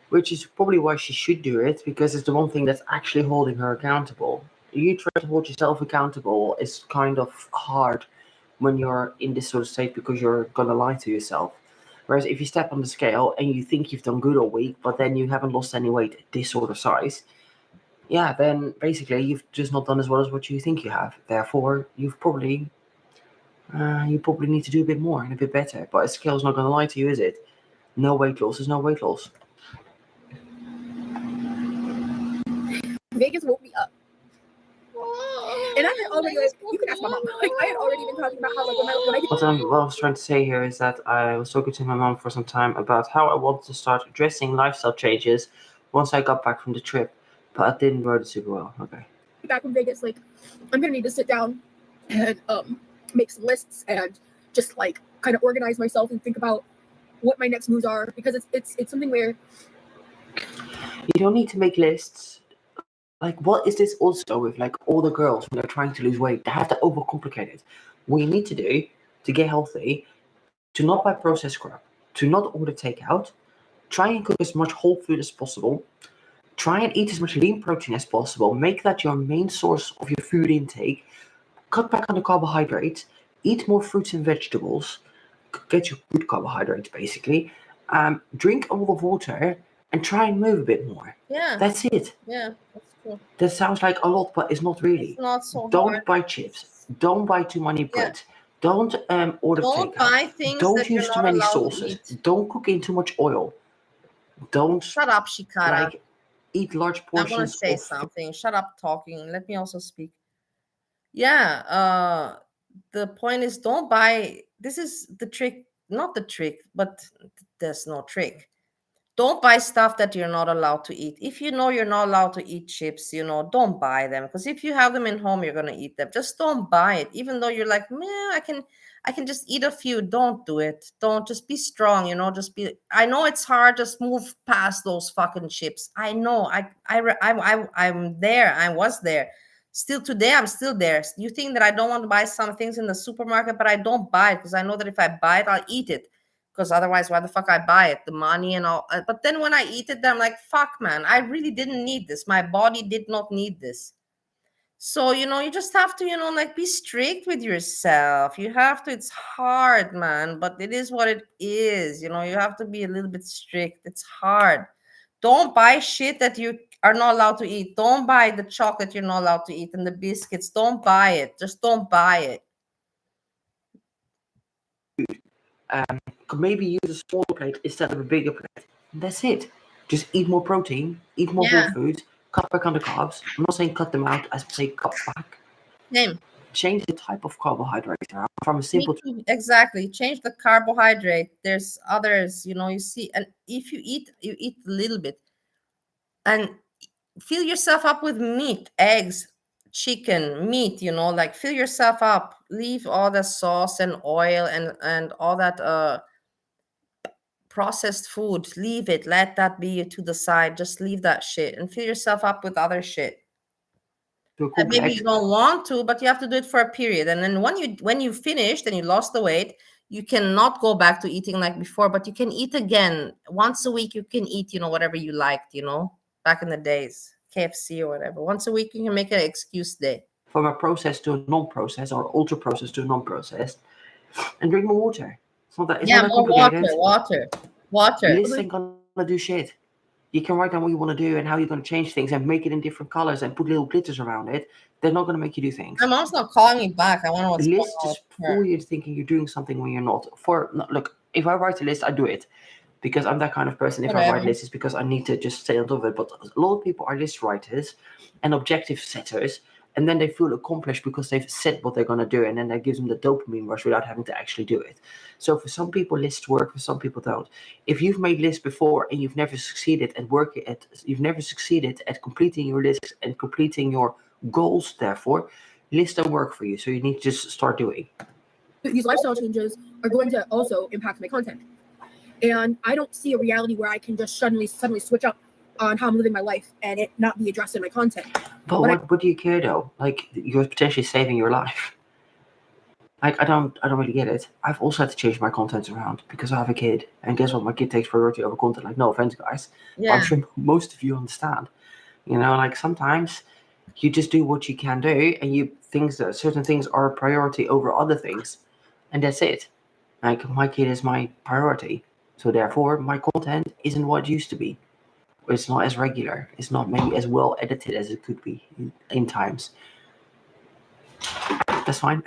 Which is probably why she should do it, because it's the one thing that's actually holding her accountable. You try to hold yourself accountable is kind of hard when you're in this sort of state, because you're gonna lie to yourself. Whereas if you step on the scale and you think you've done good all week, but then you haven't lost any weight at this sort of size, yeah, then basically you've just not done as well as what you think you have. Therefore, you probably need to do a bit more and a bit better. But a scale's not gonna lie to you, is it? No weight loss is no weight loss. Vegas woke me up. And I had already, like, you can ask my mom. Like, I had already been talking about how, like, when I What I was trying to say here is that I was talking to my mom for some time about how I wanted to start addressing lifestyle changes once I got back from the trip, but I didn't word it super well. Okay. Back from Vegas, like, I'm gonna need to sit down and make some lists and just like kind of organize myself and think about what my next moves are, because it's something where you don't need to make lists. Like, what is this also with like all the girls when they're trying to lose weight? They have to overcomplicate it. What you need to do to get healthy, to not buy processed crap, to not order takeout, try and cook as much whole food as possible, try and eat as much lean protein as possible, make that your main source of your food intake, cut back on the carbohydrates, eat more fruits and vegetables, get your good carbohydrates basically, drink a lot of water, and try and move a bit more. Yeah. That's it. Yeah, that's cool. That sounds like a lot, but it's not really. It's not so Don't hard. buy chips. Don't buy too many bread. Don't order Don't takeout. buy things Don't that you're use too not many allowed to sauces. eat. Don't cook in too much oil. Don't Shut up, Chikara. like eat large I want to portions say of something. Shut up talking. Let me also speak. Yeah, the point is, don't buy. This is the trick, not the trick, but there's no trick. Don't buy stuff that you're not allowed to eat. If you know you're not allowed to eat chips, you know, don't buy them, because if you have them in home, you're gonna eat them. Just don't buy it. Even though you're like, man, I can just eat a few. Don't do it. Don't. Just be strong, you know. Just be. I know it's hard. Just move past those fucking chips. I know. I'm there. I was there. Still today, I'm still there. You think that I don't want to buy some things in the supermarket, but I don't buy it because I know that if I buy it, I'll eat it. Because otherwise, why the fuck I buy it? The money and all. But then when I eat it, then I'm like, fuck, man, I really didn't need this. My body did not need this. So, you just have to, like be strict with yourself. You have to, it's hard, man, but it is what it is. You have to be a little bit strict. It's hard. Don't buy shit that you are not allowed to eat. Don't buy the chocolate you're not allowed to eat and the biscuits. Don't buy it. Just don't buy it. Maybe use a smaller plate instead of a bigger plate. That's it. Just eat more protein, eat more whole foods, cut back on the carbs. I'm not saying cut them out, I say cut back. Same. Change the type of carbohydrate from a simple. Exactly. Change the carbohydrate. There's others, you see, and if you eat a little bit and fill yourself up with meat, eggs, chicken, meat, like fill yourself up. Leave all the sauce and oil and all that processed food. Leave it. Let that be to the side. Just leave that shit and fill yourself up with other shit. And maybe you don't want to, but you have to do it for a period. And then when you finished and you lost the weight, you cannot go back to eating like before, but you can eat again. Once a week, you can eat, whatever you liked, back in the days, KFC or whatever. Once a week, you can make an excuse day. From a processed to a non-processed or ultra processed to non-processed, and drink more water. It's not that more complicated. Water. Lists ain't gonna do shit. You can write down what you want to do and how you're going to change things and make it in different colors and put little glitters around it. They're not going to make you do things. My mom's not calling me back. I want to know what's the list is for you thinking you're doing something when you're not. Look, if I write a list, I do it because I'm that kind of person. If I write lists, it's because I need to just stay on top of it. But a lot of people are list writers and objective setters, and then they feel accomplished because they've said what they're going to do, and then that gives them the dopamine rush without having to actually do it. So for some people, lists work, for some people don't. If you've made lists before and you've never succeeded at completing your lists and completing your goals, therefore, lists don't work for you. So you need to just start doing. These lifestyle changes are going to also impact my content. And I don't see a reality where I can just suddenly switch up on how I'm living my life and it not be addressed in my content. But what do you care though? Like, you're potentially saving your life. Like, I don't really get it. I've also had to change my content around because I have a kid, and guess what? My kid takes priority over content. Like, no offense, guys. Yeah. I'm sure most of you understand. Like sometimes you just do what you can do, and certain things are a priority over other things, and that's it. Like, my kid is my priority, so therefore my content isn't what it used to be. It's not as regular. It's not maybe as well edited as it could be in times. That's fine.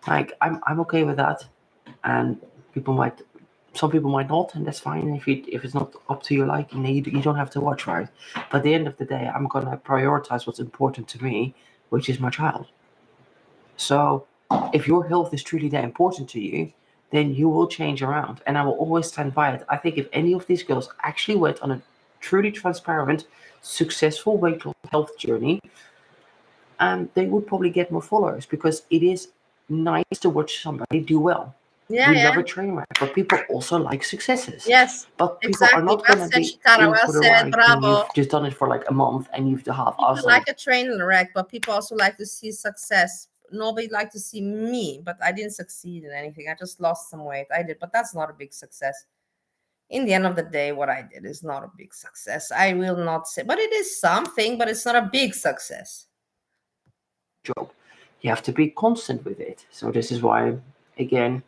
Like, I'm okay with that, and some people might not, and that's fine. If it's not up to your liking, then you don't have to watch, right? But at the end of the day, I'm gonna prioritize what's important to me, which is my child. So if your health is truly that important to you, then you will change around, and I will always stand by it. I think if any of these girls actually went on a truly transparent, successful weight loss health journey, they would probably get more followers, because it is nice to watch somebody do well. We love a train wreck, but people also like successes. Yes, but people are not going to be Chikara, in for the ride when you've just done it for like a month and you've half-assed. People like a train wreck, but people also like to see success. Nobody liked to see me, but I didn't succeed in anything. I just lost some weight. I did, but that's not a big success. In the end of the day, what I did is not a big success. I will not say, but it is something, but it's not a big success. Job. You have to be constant with it. So this is why, again,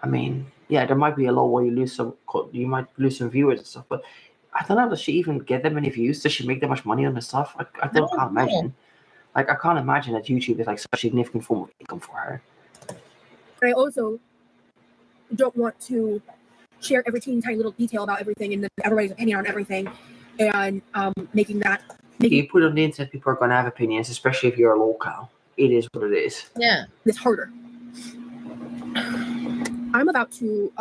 I mean, yeah, there might be a lot where you might lose some viewers and stuff, but I don't know, does she even get that many views? Does she make that much money on this stuff? I can't imagine. Like, I can't imagine that YouTube is like such a significant form of income for her. I also don't want to share every teeny tiny little detail about everything and everybody's opinion on everything, and you put it on the internet, people are going to have opinions, especially if you're a local. It is what it is. Yeah, it's harder. I'm about to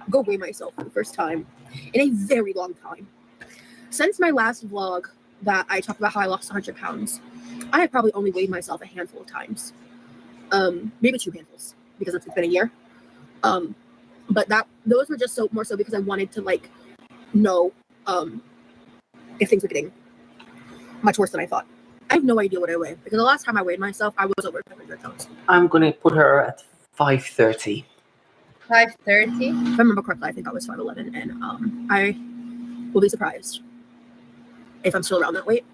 go weigh myself for the first time in a very long time. Since my last vlog that I talked about how I lost 100 pounds, I have probably only weighed myself a handful of times. Maybe 2 handfuls, because it's been a year. But those were just more so because I wanted to know if things were getting much worse than I thought. I have no idea what I weigh, because the last time I weighed myself, I was over 500 pounds. I'm going to put her at 530. 530? If I remember correctly, I think I was 5'11", and I will be surprised if I'm still around that weight.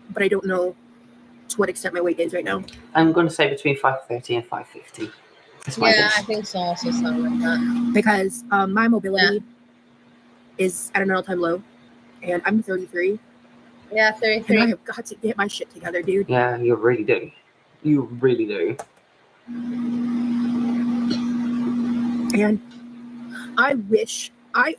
But I don't know to what extent my weight is right now. I'm going to say between 530 and 550. That's my Yeah, guess. I think so. Also sound like that. Because my mobility is at an all-time low, and I'm 33. Yeah, And I 33. have got to get my shit together, dude. Yeah, you really do. You really do. And I wish I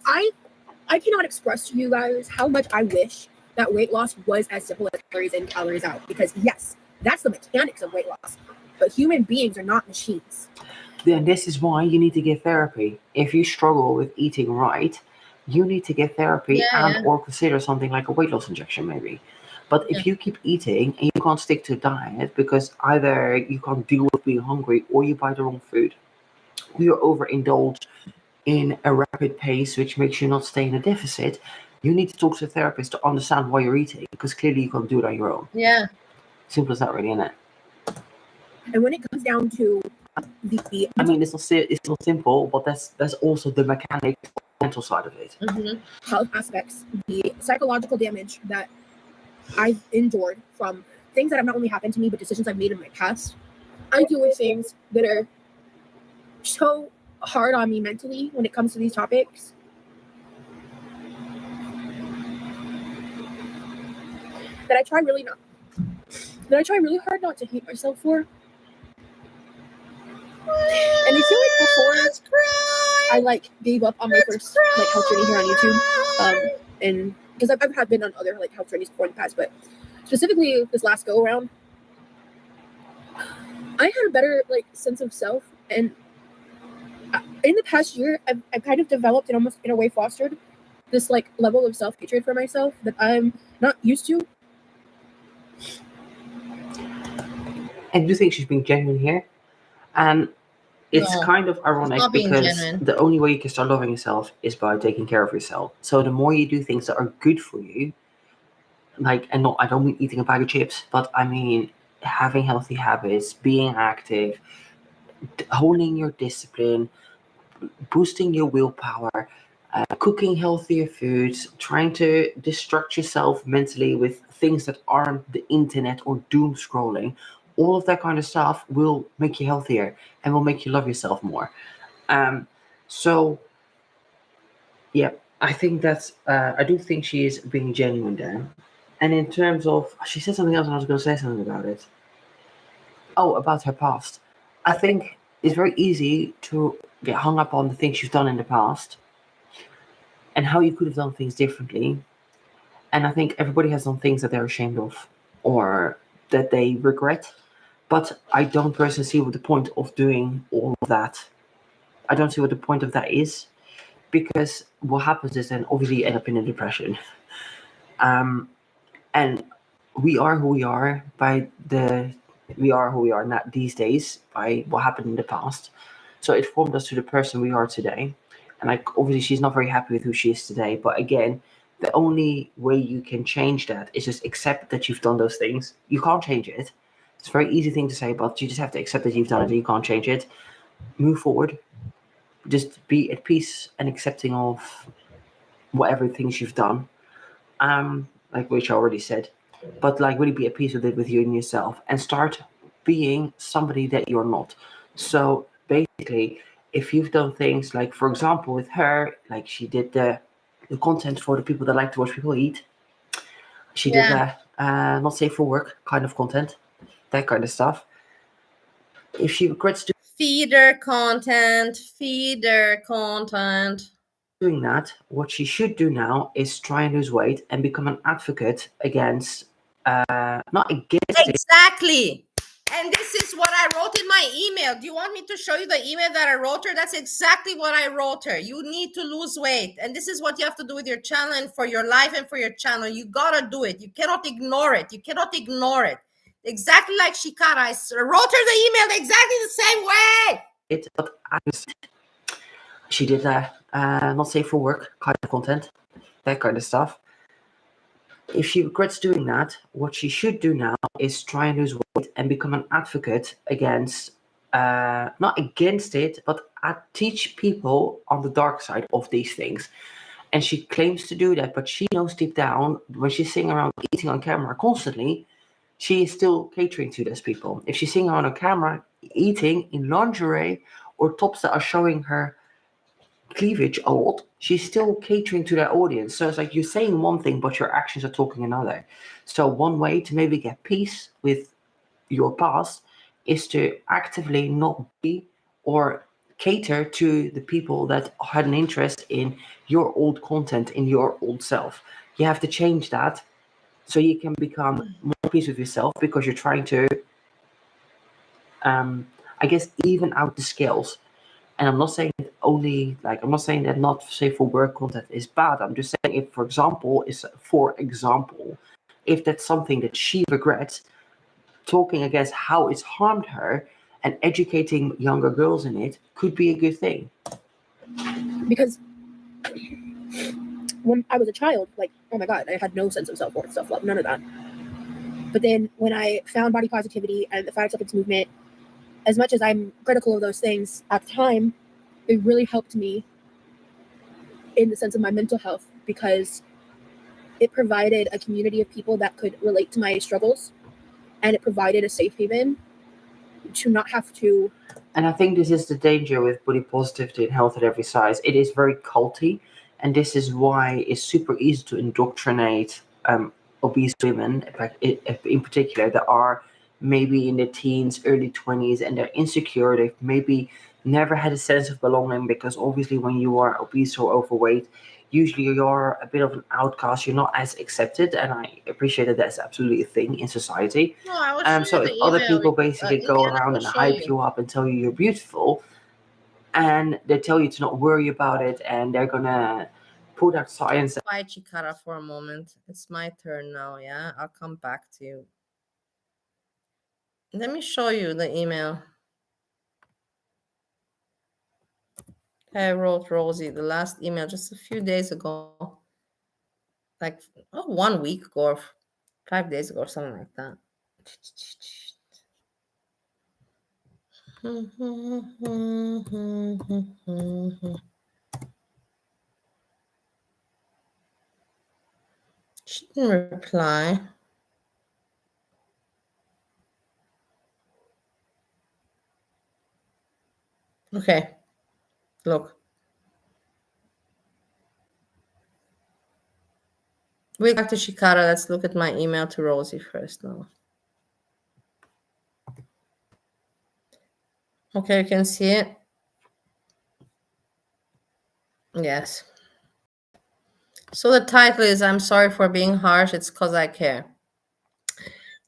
cannot express to you guys how much I wish that weight loss was as simple as calories in, calories out. Because yes, that's the mechanics of weight loss. But human beings are not machines. Then this is why you need to get therapy. If you struggle with eating right, you need to get therapy or consider something like a weight loss injection maybe. But if you keep eating and you can't stick to a diet because either you can't deal with being hungry or you buy the wrong food, or you overindulge in a rapid pace which makes you not stay in a deficit, you need to talk to a therapist to understand why you're eating, because clearly you can't do it on your own. Yeah. Simple as that, really, isn't it? And when it comes down to the I mean, it's not simple, but that's also the mechanics, mental side of it. health aspects, the psychological damage that I've endured from things that have not only happened to me, but decisions I've made in my past. I deal with things that are so hard on me mentally when it comes to these topics. That I try really hard not to hate myself for. And I feel like before I gave up on my first health journey here on YouTube, and because I've been on other health journeys before in the past, but specifically this last go around, I had a better sense of self, and in the past year, I've kind of developed and almost in a way fostered this level of self-hatred for myself that I'm not used to. I do think she's being genuine here, and it's kind of ironic because the only way you can start loving yourself is by taking care of yourself. So the more you do things that are good for you, I don't mean eating a bag of chips, but I mean having healthy habits, being active, honing your discipline, boosting your willpower, cooking healthier foods, trying to distract yourself mentally with things that aren't the internet or doom scrolling. All of that kind of stuff will make you healthier and will make you love yourself more. So, yeah, I think that's, I do think she is being genuine there. And in terms of, she said something else and I was going to say something about it. Oh, about her past. I think it's very easy to get hung up on the things you've done in the past and how you could have done things differently. And I think everybody has done things that they're ashamed of or that they regret. But I don't personally see what the point of doing all of that. I don't see what the point of that is, because what happens is then obviously you end up in a depression. And we are who we are not these days by what happened in the past. So it formed us to the person we are today. And obviously she's not very happy with who she is today. But again, the only way you can change that is just accept that you've done those things. You can't change it. It's a very easy thing to say, but you just have to accept that you've done it and you can't change it. Move forward. Just be at peace and accepting of whatever things you've done. Which I already said. But really be at peace with it, with you and yourself, and start being somebody that you're not. So basically, if you've done things for example, with her, she did the content for the people that like to watch people eat. She did that not safe for work kind of content, that kind of stuff. If she regrets feeder content. doing that, what she should do now is try and lose weight and become an advocate against, not against Exactly. And this is what I wrote in my email. Do you want me to show you the email that I wrote her? That's exactly what I wrote her. You need to lose weight. And this is what you have to do with your channel and for your life and for your channel. You gotta do it. You cannot ignore it. Exactly like Chikara. I wrote her the email exactly the same way. But she did not safe for work kind of content, that kind of stuff. If she regrets doing that, what she should do now is try and lose weight and become an advocate against, not against it, but teach people on the dark side of these things. And she claims to do that, but she knows deep down, when she's sitting around eating on camera constantly, she is still catering to those people. If she's seeing her on a camera eating in lingerie or tops that are showing her cleavage a lot, she's still catering to that audience. So it's like you're saying one thing, but your actions are talking another. So one way to maybe get peace with your past is to actively not be or cater to the people that had an interest in your old content, in your old self. You have to change that so you can become more peace with yourself, because you're trying to, I guess, even out the scales. And I'm not saying that I'm not saying that not safe for work content is bad. I'm just saying if, for example, if that's something that she regrets, talking against how it's harmed her and educating younger girls in it could be a good thing. Because when I was a child, like, oh my God, I had no sense of self-worth, self-love, none of that. But then when I found body positivity and the 5 seconds movement, as much as I'm critical of those things at the time, it really helped me in the sense of my mental health, because it provided a community of people that could relate to my struggles, and it provided a safe haven to not have to. And I think this is the danger with body positivity and health at every size. It is very culty, and this is why it's super easy to indoctrinate obese women, in particular, that are maybe in their teens, early 20s, and they're insecure. They've maybe never had a sense of belonging, because obviously when you are obese or overweight, usually you're a bit of an outcast. You're not as accepted, and I appreciate that that's absolutely a thing in society. No, I will show So you if the other email. people basically go around and hype you up and tell you you're beautiful, and they tell you to not worry about it, and they're gonna put out science. Bye, Chikara, for a moment. It's my turn now, yeah? I'll come back to you. Let me show you the email. I wrote Rosie the last email just a few days ago. Like 1 week ago or 5 days ago or something like that. She didn't reply. Okay, look. We'll back to Chikara. Let's look at my email to Rosie first now. Okay, you can see it. Yes. So the title is, I'm sorry for being harsh. It's because I care.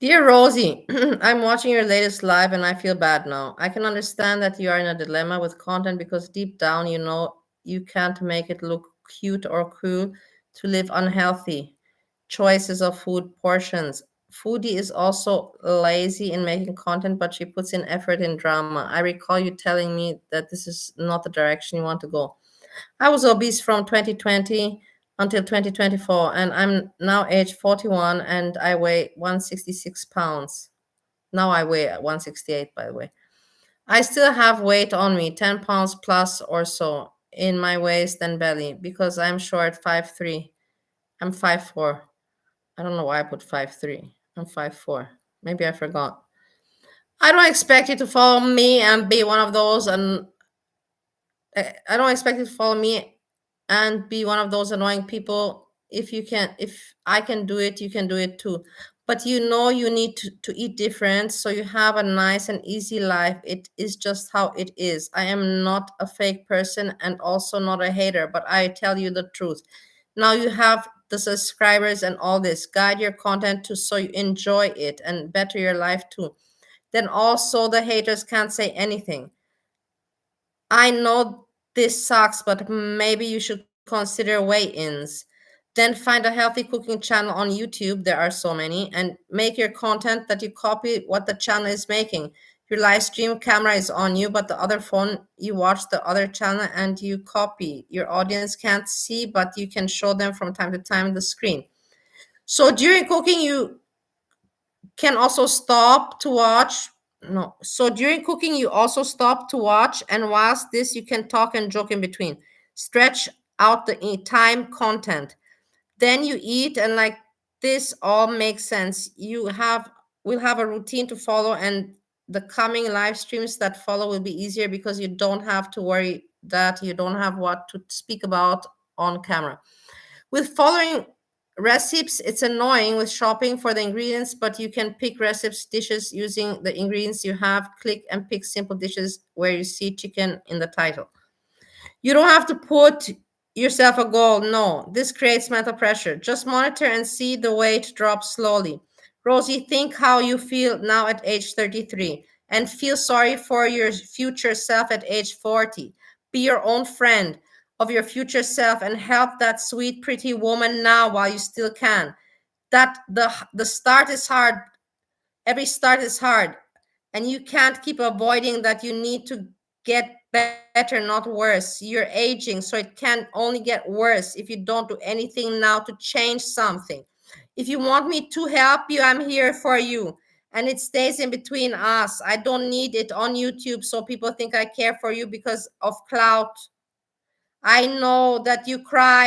Dear Rosie, I'm watching your latest live and I feel bad now. I can understand that you are in a dilemma with content, because deep down you know you can't make it look cute or cool to live unhealthy. Choices of food portions. Foodie is also lazy in making content, but she puts in effort in drama. I recall you telling me that this is not the direction you want to go. I was obese from 2020 until 2024, and I'm now age 41 and I weigh 166 pounds. Now I weigh 168, by the way. I still have weight on me, 10 pounds plus or so in my waist and belly, because I'm short 5'3". I'm 5'4". I don't know why I put 5'3". I'm 5'4". Maybe I forgot. I don't expect you to follow me and be one of those, and I don't expect you to follow me and be one of those annoying people. If I can do it, you can do it too. But you know you need to eat different so you have a nice and easy life. It is just how it is. I am not a fake person and also not a hater, but I tell you the truth. Now you have the subscribers and all this. Guide your content to so you enjoy it and better your life too. Then also the haters can't say anything. I know this sucks, but maybe you should consider weigh-ins. Then find a healthy cooking channel on YouTube. There are so many, and make your content that you copy what the channel is making. Your live stream camera is on you, but the other phone, you watch the other channel and you copy. Your audience can't see, but you can show them from time to time the screen. So during cooking, you can also stop to watch. No. So during cooking, you also stop to watch, and whilst this, you can talk and joke in between. Stretch out the time content. Then you eat, and like this all makes sense. You have will have a routine to follow, and the coming live streams that follow will be easier because you don't have to worry that you don't have what to speak about on camera. With following recipes, it's annoying with shopping for the ingredients, but you can pick recipes, dishes using the ingredients you have. Click and pick simple dishes where you see chicken in the title. You don't have to put yourself a goal. No, this creates mental pressure. Just monitor and see the weight drop slowly. Rosie, think how you feel now at age 33 and feel sorry for your future self at age 40. Be your own friend of your future self and help that sweet, pretty woman now while you still can. That the start is hard. Every start is hard, and you can't keep avoiding that. You need to get better, not worse. You're aging, so it can only get worse if you don't do anything now to change something. If you want me to help you, I'm here for you. And it stays in between us. I don't need it on YouTube so people think I care for you because of clout. I know that you cry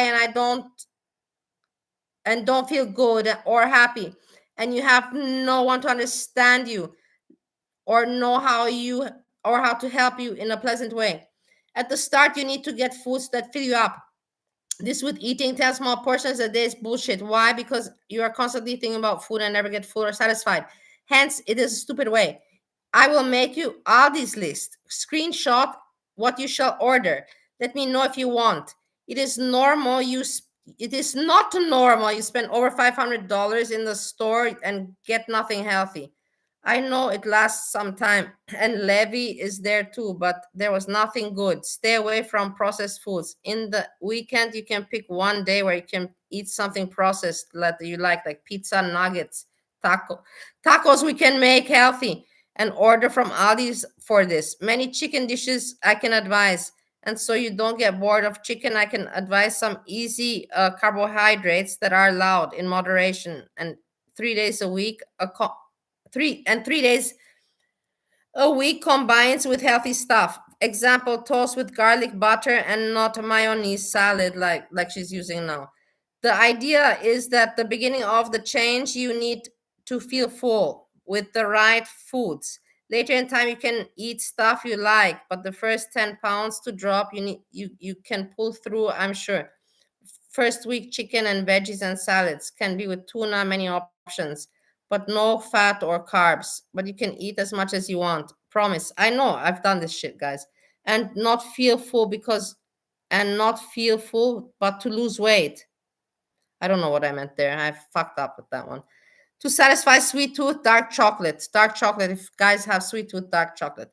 and don't feel good or happy, and you have no one to understand you or know how to help you in a pleasant way. At the start, you need to get foods that fill you up. This with eating 10 small portions a day is bullshit. Why? Because you are constantly thinking about food and never get full or satisfied. Hence, it is a stupid way. I will make you all these lists. Screenshot what you shall order. Let me know if you want. It is normal. It is not normal. You spend over $500 in the store and get nothing healthy. I know it lasts some time, and Levy is there too, but there was nothing good. Stay away from processed foods. In the weekend, you can pick one day where you can eat something processed that you like pizza, nuggets, tacos we can make healthy, and order from Aldi's for this. Many chicken dishes I can advise. And so you don't get bored of chicken, I can advise some easy carbohydrates that are allowed in moderation, and 3 days a week, 3 days a week combines with healthy stuff. Example, toast with garlic butter and not mayonnaise salad like she's using now. The idea is that the beginning of the change, you need to feel full with the right foods. Later in time, you can eat stuff you like, but the first 10 pounds to drop, you can pull through, I'm sure. First week, chicken and veggies and salads can be with tuna, many options, but no fat or carbs. But you can eat as much as you want. Promise. I know I've done this shit, guys. And not feel full but to lose weight. I don't know what I meant there. I fucked up with that one. To satisfy sweet tooth, dark chocolate. Dark chocolate, if guys have sweet tooth, dark chocolate.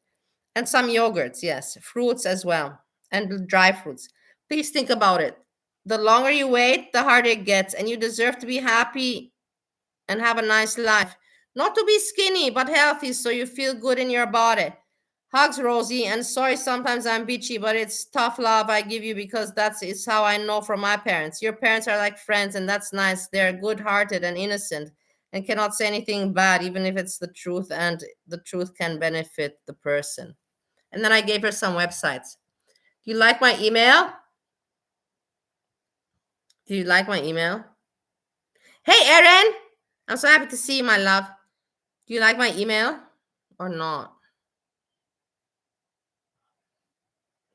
And some yogurts, yes. Fruits as well. And dry fruits. Please think about it. The longer you wait, the harder it gets. And you deserve to be happy and have a nice life. Not to be skinny, but healthy so you feel good in your body. Hugs, Rosie, and sorry sometimes I'm bitchy, but it's tough love I give you because it's how I know from my parents. Your parents are like friends, and that's nice. They're good-hearted and innocent and cannot say anything bad, even if it's the truth, and the truth can benefit the person. And then I gave her some websites. Do you like my email? Do you like my email? Hey, Erin! I'm so happy to see you, my love. Do you like my email or not?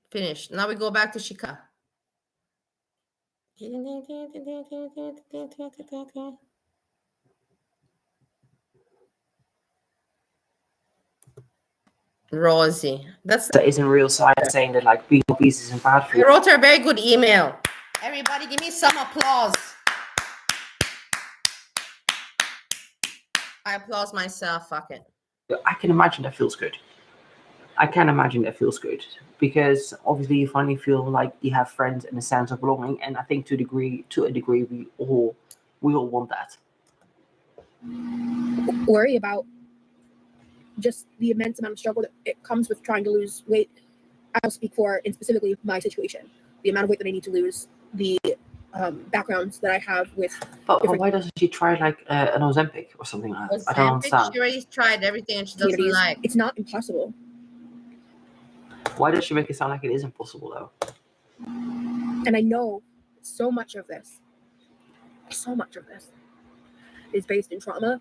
Finished. Now we go back to Chikara. Rosie. That isn't real science saying that like being obese isn't bad for I you. wrote her a very good email. Everybody give me some applause. I applaud myself. Fuck it. I can imagine that feels good. Because obviously you finally feel like you have friends and a sense of belonging, and I think to a degree we all want that. Worry about just the immense amount of struggle that it comes with trying to lose weight. I'll speak for, in specifically my situation, the amount of weight that I need to lose, the backgrounds that I have with. But why doesn't she try like an Ozempic or something like that? I don't understand. She already tried everything and she doesn't like. It's not impossible. Why does she make it sound like it is impossible though? And I know so much of this is based in trauma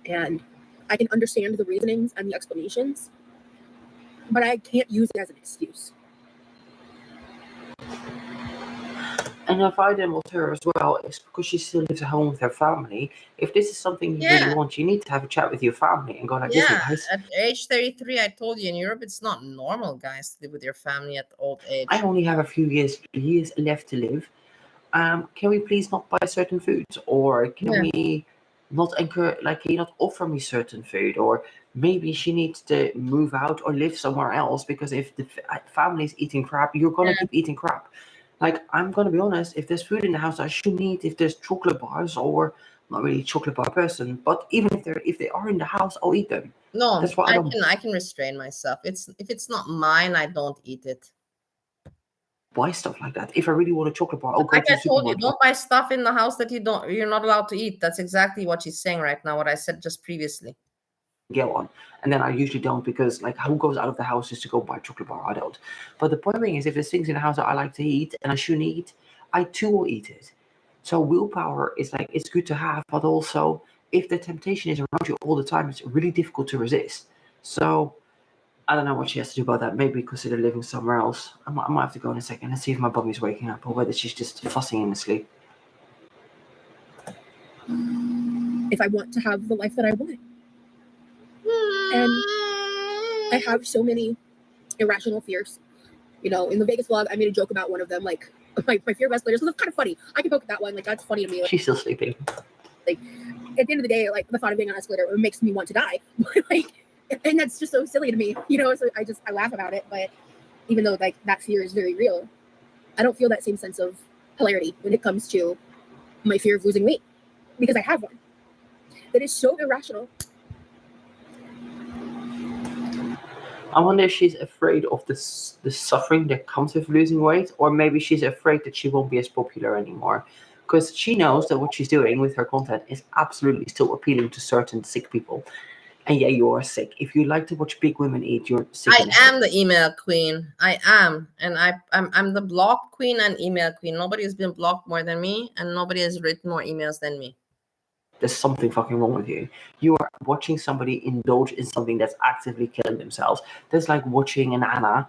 and I can understand the reasonings and the explanations, but I can't use it as an excuse. And if I then with her as well, it's because she still lives at home with her family. If this is something you really want, you need to have a chat with your family and go like, listen, guys. At age 33, I told you in Europe, it's not normal, guys, to live with your family at old age. I only have a few years left to live. Can we please not buy certain foods, or can we not encourage, like, can you not offer me certain food, or maybe she needs to move out or live somewhere else, because if the family is eating crap, you're gonna keep eating crap. Like, I'm gonna be honest, if there's food in the house I shouldn't eat, if there's chocolate bars, or not really a chocolate bar person, but even if they are in the house, I'll eat them. No, that's why I can restrain myself. If it's not mine, I don't eat it. Buy stuff like that. If I really want a chocolate bar, I'll go to the I told you, supermarket. don't buy stuff in the house that you're not allowed to eat. That's exactly what she's saying right now, what I said just previously. Go on, and then I usually don't, because like, who goes out of the house just to go buy a chocolate bar? I don't. But the point being is, if there's things in the house that I like to eat and I shouldn't eat, I too will eat it. So willpower is like, it's good to have, but also if the temptation is around you all the time, it's really difficult to resist. So I don't know what she has to do about that. Maybe consider living somewhere else. I might have to go in a second and see if my bummy's waking up, or whether she's just fussing in the sleep. If I want to have the life that I want. And I have so many irrational fears. You know, in the Vegas vlog, I made a joke about one of them, like my fear of escalators. So that's kind of funny. I can poke at that one. Like, that's funny to me. Like, she's still sleeping. Like, at the end of the day, like, the thought of being on an escalator, it makes me want to die. Like, and that's just so silly to me, you know. So I laugh about it. But even though like that fear is very real, I don't feel that same sense of hilarity when it comes to my fear of losing weight, because I have one that is so irrational. I wonder if she's afraid of the suffering that comes with losing weight, or maybe she's afraid that she won't be as popular anymore, because she knows that what she's doing with her content is absolutely still appealing to certain sick people. And yeah, you are sick. If you like to watch big women eat, you're sick. I am the email queen. I am, and I'm the block queen and email queen. Nobody has been blocked more than me, and nobody has written more emails than me. There's something fucking wrong with you. You are watching somebody indulge in something that's actively killing themselves. That's like watching an Anna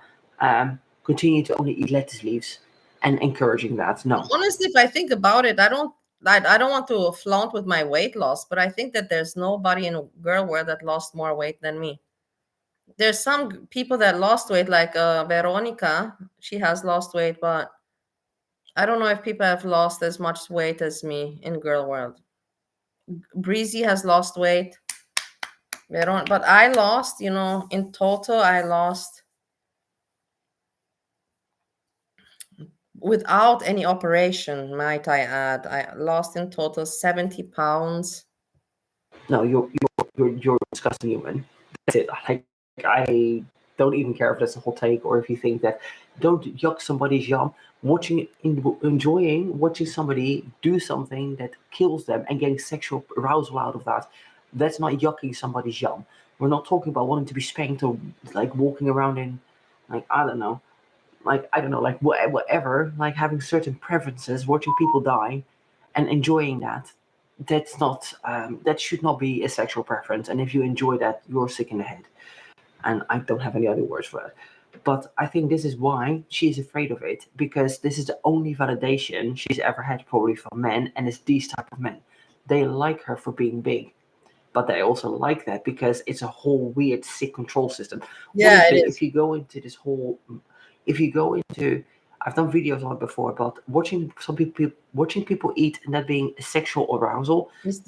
continue to only eat lettuce leaves and encouraging that. No. Honestly, if I think about it, I don't want to flaunt with my weight loss, but I think that there's nobody in girl world that lost more weight than me. There's some people that lost weight, like Veronica. She has lost weight, but I don't know if people have lost as much weight as me in girl world. Breezy has lost weight. But I lost, you know, in total, I lost without any operation, might I add. I lost in total 70 pounds. No, you're disgusting human. That's it. Like, I don't even care if that's a whole take, or if you think that. Don't yuck somebody's yum. Enjoying watching somebody do something that kills them and getting sexual arousal out of that. That's not yucking somebody's yum. We're not talking about wanting to be spanked or like walking around in, like, I don't know, like whatever, like having certain preferences, watching people die and enjoying that. That's not that should not be a sexual preference. And if you enjoy that, you're sick in the head. And I don't have any other words for that. But I think this is why she's afraid of it, because this is the only validation she's ever had probably from men, and it's these type of men. They like her for being big, but they also like that because it's a whole weird sick control system. Yeah, Honestly, it is. if you go into I've done videos on it before, but watching people eat and that being sexual arousal is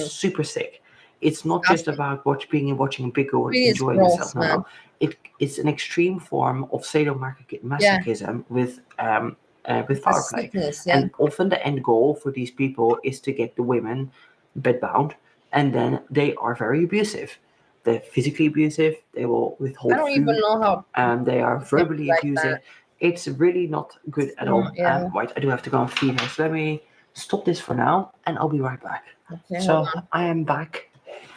super sick. It's not just about watching a big girl enjoying herself. No. It's an extreme form of sadomasochism with power play. And often the end goal for these people is to get the women bedbound, and then they are very abusive. They're physically abusive. They will withhold food. I don't even know how. They are verbally abusive. It's really not good at all. Right, I do have to go and feed her. So let me stop this for now, and I'll be right back. Okay, so I am back.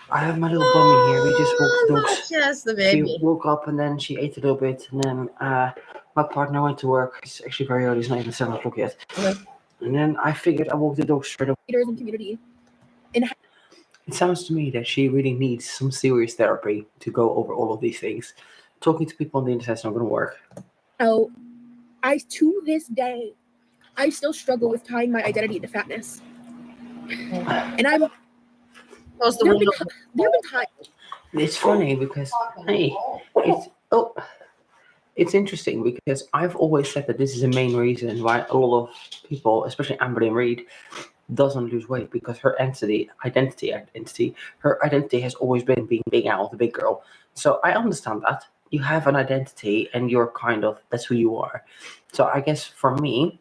I have my little bunny here. We just walked the dogs. Yes, the baby. She woke up and then she ate a little bit, and then my partner went to work. It's actually very early. It's not even 7 o'clock yet. And then I figured I walked the dogs straight up. Leaders in community. It sounds to me that she really needs some serious therapy to go over all of these things. Talking to people on the internet is not going to work. Oh, to this day, I still struggle with tying my identity to fatness. And there have been times. It's funny because, hey, it's interesting because I've always said that this is the main reason why a lot of people, especially Amberlynn Reid, doesn't lose weight, because her identity has always been being Big Al, the big girl. So I understand that. You have an identity and you're that's who you are. So I guess for me,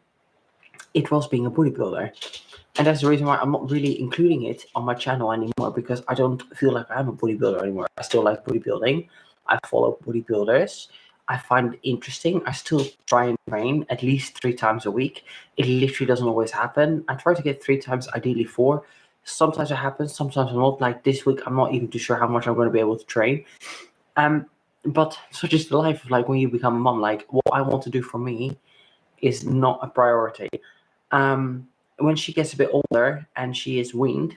it was being a bodybuilder. And that's the reason why I'm not really including it on my channel anymore, because I don't feel like I'm a bodybuilder anymore. I still like bodybuilding. I follow bodybuilders. I find it interesting. I still try and train at least 3 times a week. It literally doesn't always happen. I try to get 3 times, ideally 4. Sometimes it happens, sometimes not. Like this week, I'm not even too sure how much I'm going to be able to train. But such is the life of like when you become a mom. Like what I want to do for me is not a priority. When she gets a bit older and she is weaned,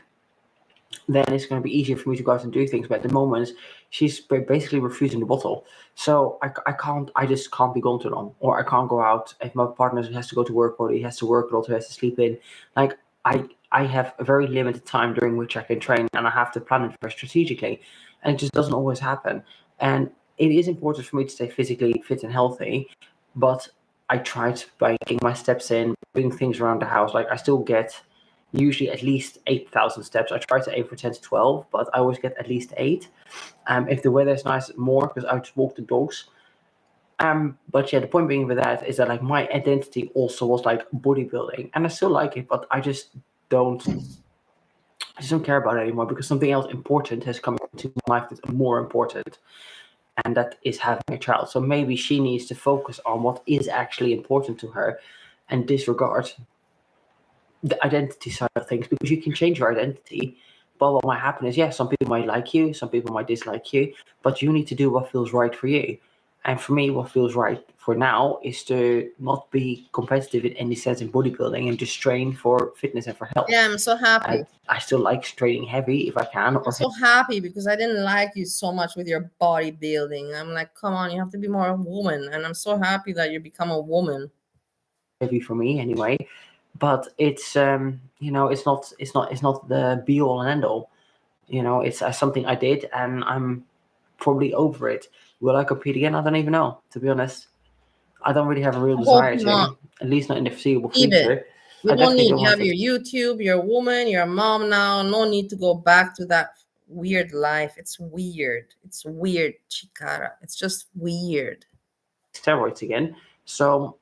then it's going to be easier for me to go out and do things. But at the moment, she's basically refusing the bottle. So I just can't be gone too long. Or I can't go out if my partner has to go to work, or he has to work a lot, he has to sleep in. Like I have a very limited time during which I can train, and I have to plan it very strategically. And it just doesn't always happen. And it is important for me to stay physically fit and healthy, but I tried by getting my steps in, doing things around the house. Like I still get usually at least 8,000 steps. I try to aim for 10 to 12, but I always get at least 8. If the weather is nice, more, because I just walk the dogs. But yeah, the point being with that is that like my identity also was like bodybuilding, and I still like it, but I just don't care about it anymore, because something else important has come into my life that's more important, and that is having a child. So maybe she needs to focus on what is actually important to her and disregard the identity side of things, because you can change your identity. But what might happen is, yeah, some people might like you, some people might dislike you, but you need to do what feels right for you. And for me, what feels right for now is to not be competitive in any sense in bodybuilding, and just train for fitness and for health. Yeah, I'm so happy. I still like training heavy if I can. I'm so happy because I didn't like you so much with your bodybuilding. I'm like, come on, you have to be more a woman. And I'm so happy that you become a woman. Heavy for me anyway. But it's it's not the be all and end all. It's something I did, and I'm probably over it. Will I compete again? I don't even know, to be honest. I don't really have a real desire to, at least not in the foreseeable future. You don't need. You have your YouTube, you're a woman, you're a mom now. No need to go back to that weird life. It's weird. It's weird, Chikara. It's just weird. Steroids again. So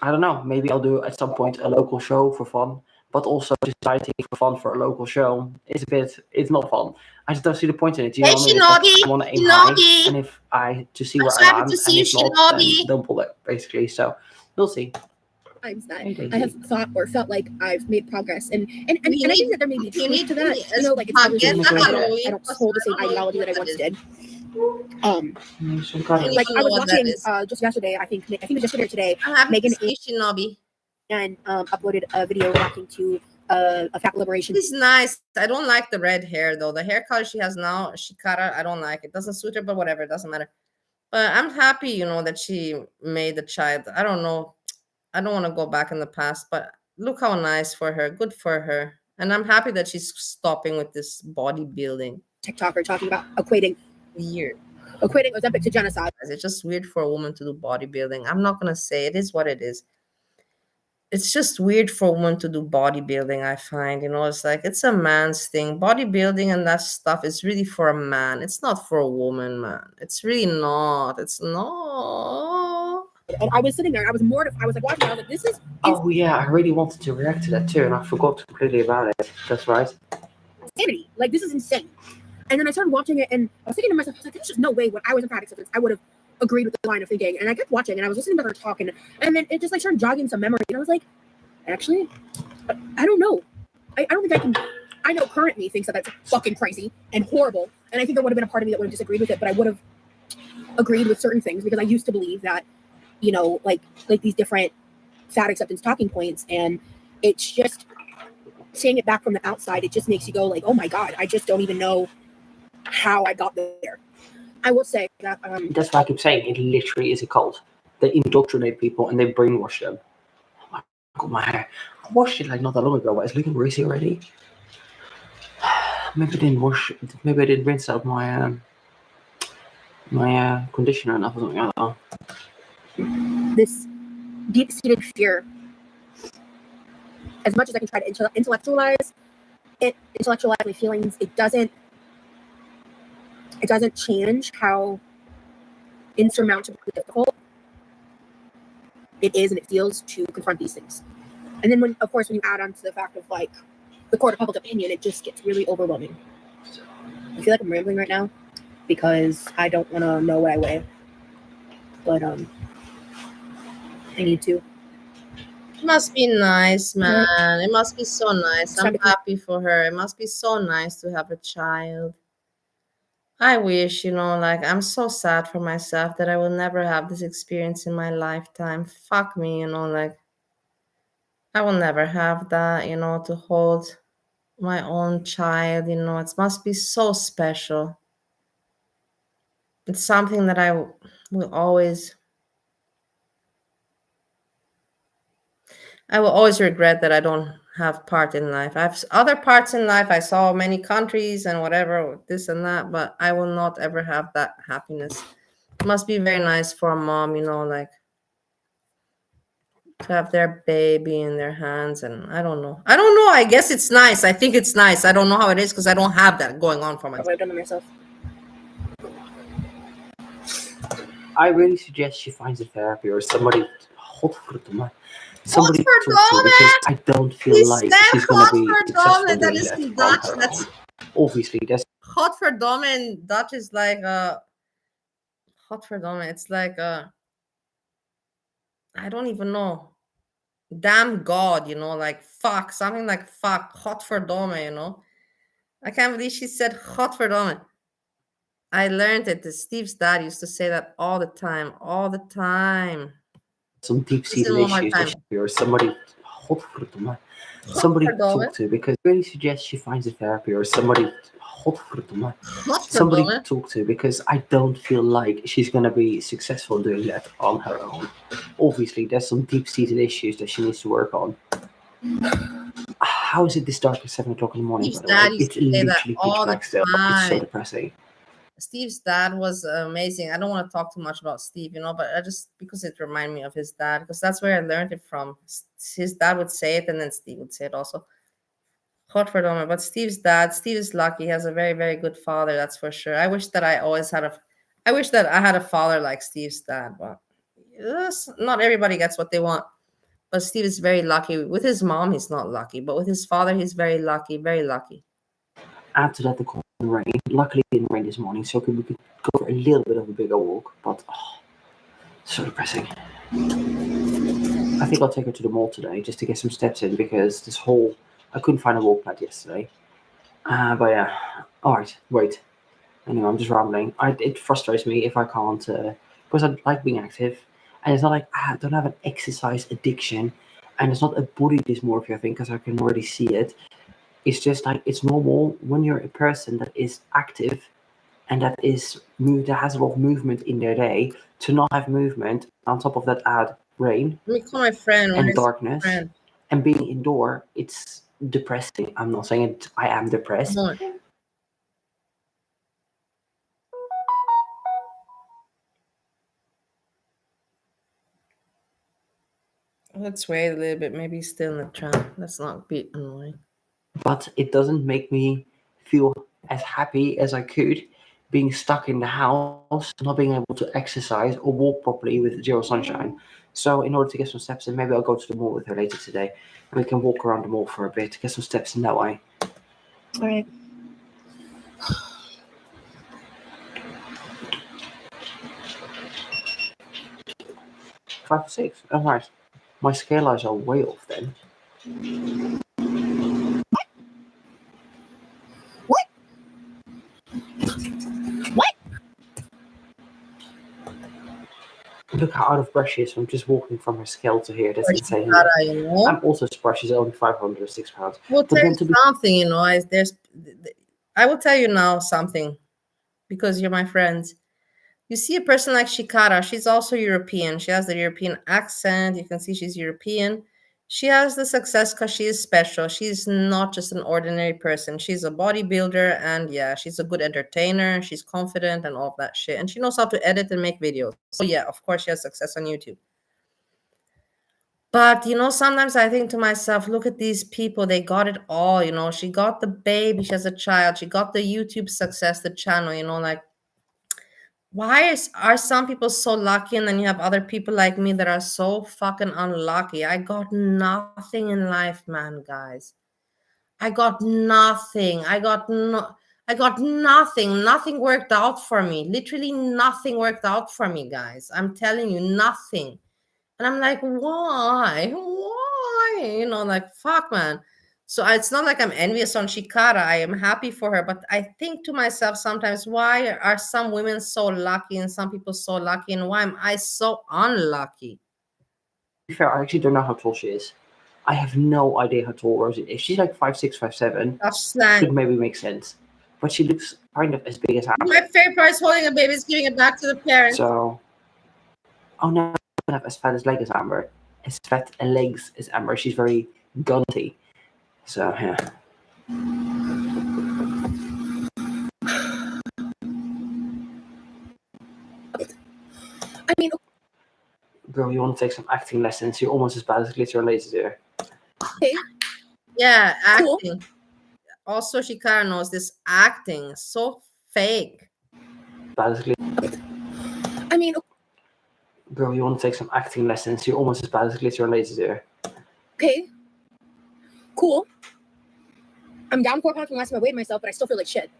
I don't know. Maybe I'll do at some point a local show for fun. But also just dieting for fun for a local show is it's not fun. I just don't see the point in it. You know what I mean? Like, I want to aim high, and if I to see where I land, and if not, then don't pull it, basically. So we'll see. Times that I have thought or felt like I've made progress, and I think that there may be truth to that. Like it's obviously I don't hold the same ideology that I once did. Like I was watching just yesterday. I think it was yesterday or today. Megan Shinobi and uploaded a video reacting to a fat liberation. It's nice. I don't like the red hair though. The hair color she has now, Chikara, I don't like it. Doesn't suit her, but whatever, it doesn't matter. But I'm happy, that she made the child. I don't know. I don't want to go back in the past, but look how nice for her. Good for her. And I'm happy that she's stopping with this bodybuilding. TikToker talking about equating Ozempic to genocide. It's just weird for a woman to do bodybuilding. I'm not going to say it is what it is. It's just weird for a woman to do bodybuilding, I find. It's like it's a man's thing. Bodybuilding and that stuff is really for a man. It's not for a woman, man. It's really not. It's not. And I was sitting there, I was mortified. I was like watching, I was like, this is oh yeah, I really wanted to react to that too, and I forgot completely about it. That's right. Insanity. Like, this is insane. And then I started watching it, and I was thinking to myself, I was like, there's just no way when I was in fat acceptance, I would have agreed with the line of thinking. And I kept watching, and I was listening to her talking, and then it just like started jogging some memory. And I was like, actually, I don't know. I don't think I can. I know current me thinks that that's fucking crazy and horrible, and I think there would have been a part of me that would have disagreed with it, but I would have agreed with certain things because I used to believe that, like these different fat acceptance talking points, and it's just seeing it back from the outside, it just makes you go like, oh my God, I just don't even know how I got there. I will say that that's why I keep saying it literally is a cult. They indoctrinate people and they brainwash them. Oh my God, my hair. I washed it like not that long ago, but it's looking greasy already. Maybe I didn't wash. Maybe I didn't rinse out my conditioner enough or something like that. This deep-seated fear, as much as I can try to intellectualize my feelings, it doesn't change how insurmountably difficult it is and it feels to confront these things. And then when you add on to the fact of like the court of public opinion, it just gets really overwhelming. I feel like I'm rambling right now because I don't want to know what I weigh, but I need to. It must be nice, man. It must be so nice. I'm happy for her. It must be so nice to have a child. I wish, like, I'm so sad for myself that I will never have this experience in my lifetime. Fuck me, like, I will never have that, to hold my own child, it must be so special. It's something that I will always regret that I don't have part in life. I have other parts in life. I saw many countries and whatever, this and that, but I will not ever have that happiness. It must be very nice for a mom, like to have their baby in their hands. And I don't know. I guess it's nice. I think it's nice. I don't know how it is because I don't have that going on for myself. I've done it myself. I really suggest she finds a therapy or somebody. Somebody talk to, because I don't feel like she's going to be successful doing that in Dutch. That's obviously that's Godverdomme in Dutch is like Godverdomme. It's like I don't even know. Damn God, like fuck, something like fuck, Godverdomme, I can't believe she said Godverdomme. I learned it. Steve's dad used to say that all the time. Some deep-seated issues that she or somebody to talk to, because I really suggest she finds a therapy or somebody to talk to, because I don't feel like she's going to be successful doing that on her own. Obviously, there's some deep-seated issues that she needs to work on. How is it this dark at 7 o'clock in the morning, by the way? It's literally pitch black still. It's so depressing. Steve's dad was amazing. I don't want to talk too much about Steve, but I just, because it reminded me of his dad, because that's where I learned it from. His dad would say it, and then Steve would say it also. Godverdomme. But Steve is lucky. He has a very, very good father, that's for sure. I wish that I had a father like Steve's dad, but not everybody gets what they want. But Steve is very lucky. With his mom, he's not lucky, but with his father, he's very lucky, very lucky. Add to that the cold rain. Luckily, it didn't rain this morning, so we could go for a little bit of a bigger walk, but so depressing. I think I'll take her to the mall today just to get some steps in, because I couldn't find a walk pad yesterday. But yeah, alright, wait. Anyway, I'm just rambling. It frustrates me if I can't, because I like being active, and it's not like I don't have an exercise addiction, and it's not a body dysmorphia thing, because I can already see it. It's just like, it's normal when you're a person that is active and that has a lot of movement in their day, to not have movement. On top of that, add rain and darkness and being indoor. It's depressing. I'm not saying it. I am depressed. Let's wait a little bit. Maybe he's still in the tram. Let's not be annoying. But it doesn't make me feel as happy as I could being stuck in the house, not being able to exercise or walk properly with zero sunshine. So in order to get some steps in, maybe I'll go to the mall with her later today, and we can walk around the mall for a bit to get some steps in that way. All right. Five to 6. All right. My scale eyes are way off then. Look how out of breath she is from just walking from her scale to here. That's For insane. Chikara, you know. I'm also surprised she's only 506 pounds. Well, But tell then you to be something, you know. I will tell you now something, because you're my friends. You see a person like Chikara, she's also European. She has the European accent. You can see she's European. She has the success because she is special. She's not just an ordinary person. She's a bodybuilder, and yeah, she's a good entertainer. She's confident and all of that shit. And she knows how to edit and make videos. So yeah, of course she has success on YouTube. But you know, sometimes I think to myself, look at these people, they got it all, you know. She got the baby, she has a child, she got the YouTube success, the channel, you know, like are some people so lucky, and then you have other people like me that are so fucking unlucky? I got nothing in life, man, guys. I got nothing. I got nothing. Nothing worked out for me. Literally nothing worked out for me, guys. I'm telling you, nothing. And I'm like, why? Why? You know, like, fuck, man. So it's not like I'm envious on Chikara. I am happy for her. But I think to myself sometimes, why are some women so lucky and some people so lucky? And why am I so unlucky? To be fair, I actually don't know how tall she is. I have no idea how tall Rosie is. If she's like 5'6", 5'7", could maybe make sense. But she looks kind of as big as Amber. My favorite part is holding a baby is giving it back to the parents. So, oh no, I have as fat as leg as Amber. As fat and legs as Amber. She's very gunty. So, yeah. I mean, Girl, you want to take some acting lessons? You're almost as bad as Glitter and Lazy there. okay, Yeah, cool. acting. Also, Chikara knows this acting. So fake. Bad as Glitter. I mean, Girl, you want to take some acting lessons? You're almost as bad as Glitter and Lazy there. okay, cool. I'm down 4 pounds from last time I weighed myself, but I still feel like shit.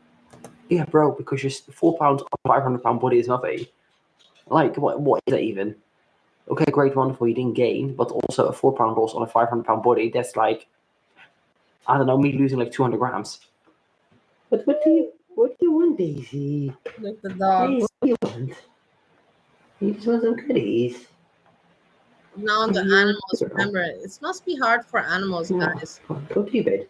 Yeah, bro, because you're 4 pounds on a 500-pound body is nothing. Like, what is that even? Okay, great, wonderful, you didn't gain, but also a 4-pound loss on a 500-pound body, that's like, I don't know, me losing like 200 grams. But what do you want, Daisy? Look, the dog. Hey, what do you want? You just want some goodies. Now the animals, remember, it must be hard for animals, guys. Go to bed.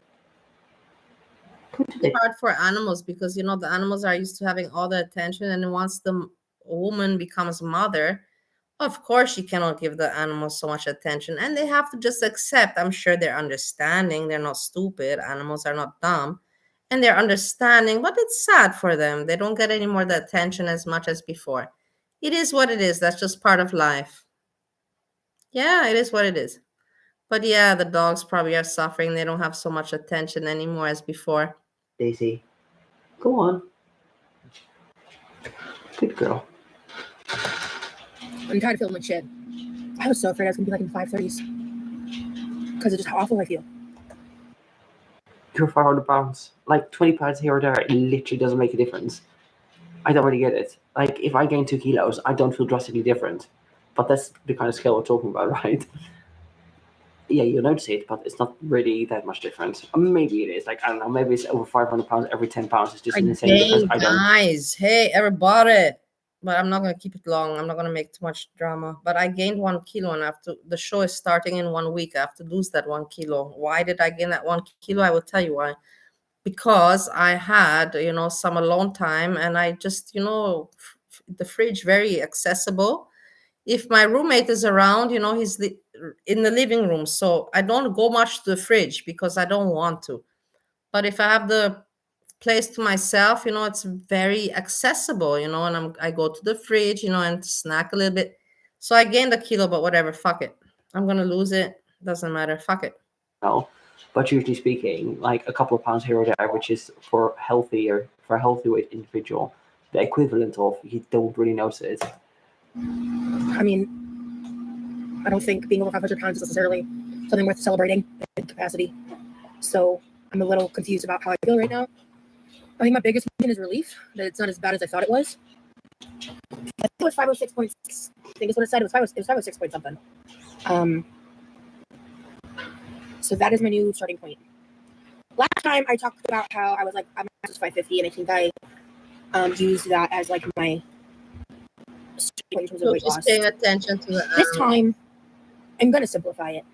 It's hard for animals because, you know, the animals are used to having all the attention, and once the woman becomes mother, of course she cannot give the animals so much attention, and they have to just accept. I'm sure they're understanding. They're not stupid. Animals are not dumb, and they're understanding, but it's sad for them. They don't get any more the attention as much as before. It is what it is. That's just part of life. Yeah, it is what it is. But yeah, the dogs probably are suffering. They don't have so much attention anymore as before. Daisy, go on. Good girl. I'm tired of feeling like shit. I was so afraid I was gonna be like in the 530s because of just how awful I feel. You're 500 pounds. Like 20 pounds here or there, it literally doesn't make a difference. I don't really get it. Like, if I gain 2 kilos, I don't feel drastically different. But that's the kind of scale we're talking about, right? Yeah, you'll notice it, but it's not really that much different. Maybe it is. Like, I don't know, maybe it's over 500 pounds every 10 pounds. It's just an insane difference. I don't. Guys, hey, everybody. But I'm not going to keep it long. I'm not going to make too much drama. But I gained 1 kilo, and after the show is starting in 1 week, I have to lose that 1 kilo. Why did I gain that 1 kilo? I will tell you why. Because I had, you know, some alone time, and I just, you know, the fridge very accessible. If my roommate is around, you know, he's in the living room, so I don't go much to the fridge because I don't want to. But if I have the place to myself, you know, it's very accessible, you know, and I go to the fridge, you know, and snack a little bit. So I gained 1 kilo, but whatever, fuck it. I'm gonna lose it. Doesn't matter. Fuck it. No, but usually speaking, like a couple of pounds here or there, which is for a healthy weight individual, the equivalent of you don't really notice it. I mean, I don't think being over 500 pounds is necessarily something worth celebrating in capacity. So I'm a little confused about how I feel right now. I think my biggest reason is relief that it's not as bad as I thought it was. I think it was 506.6. I think is what it said. It was 506 point something. So that is my new starting point. Last time I talked about how I was like, I'm at 550, and I think I used that as like my in terms of So weight she's loss. paying attention to the This time, I'm going to simplify it.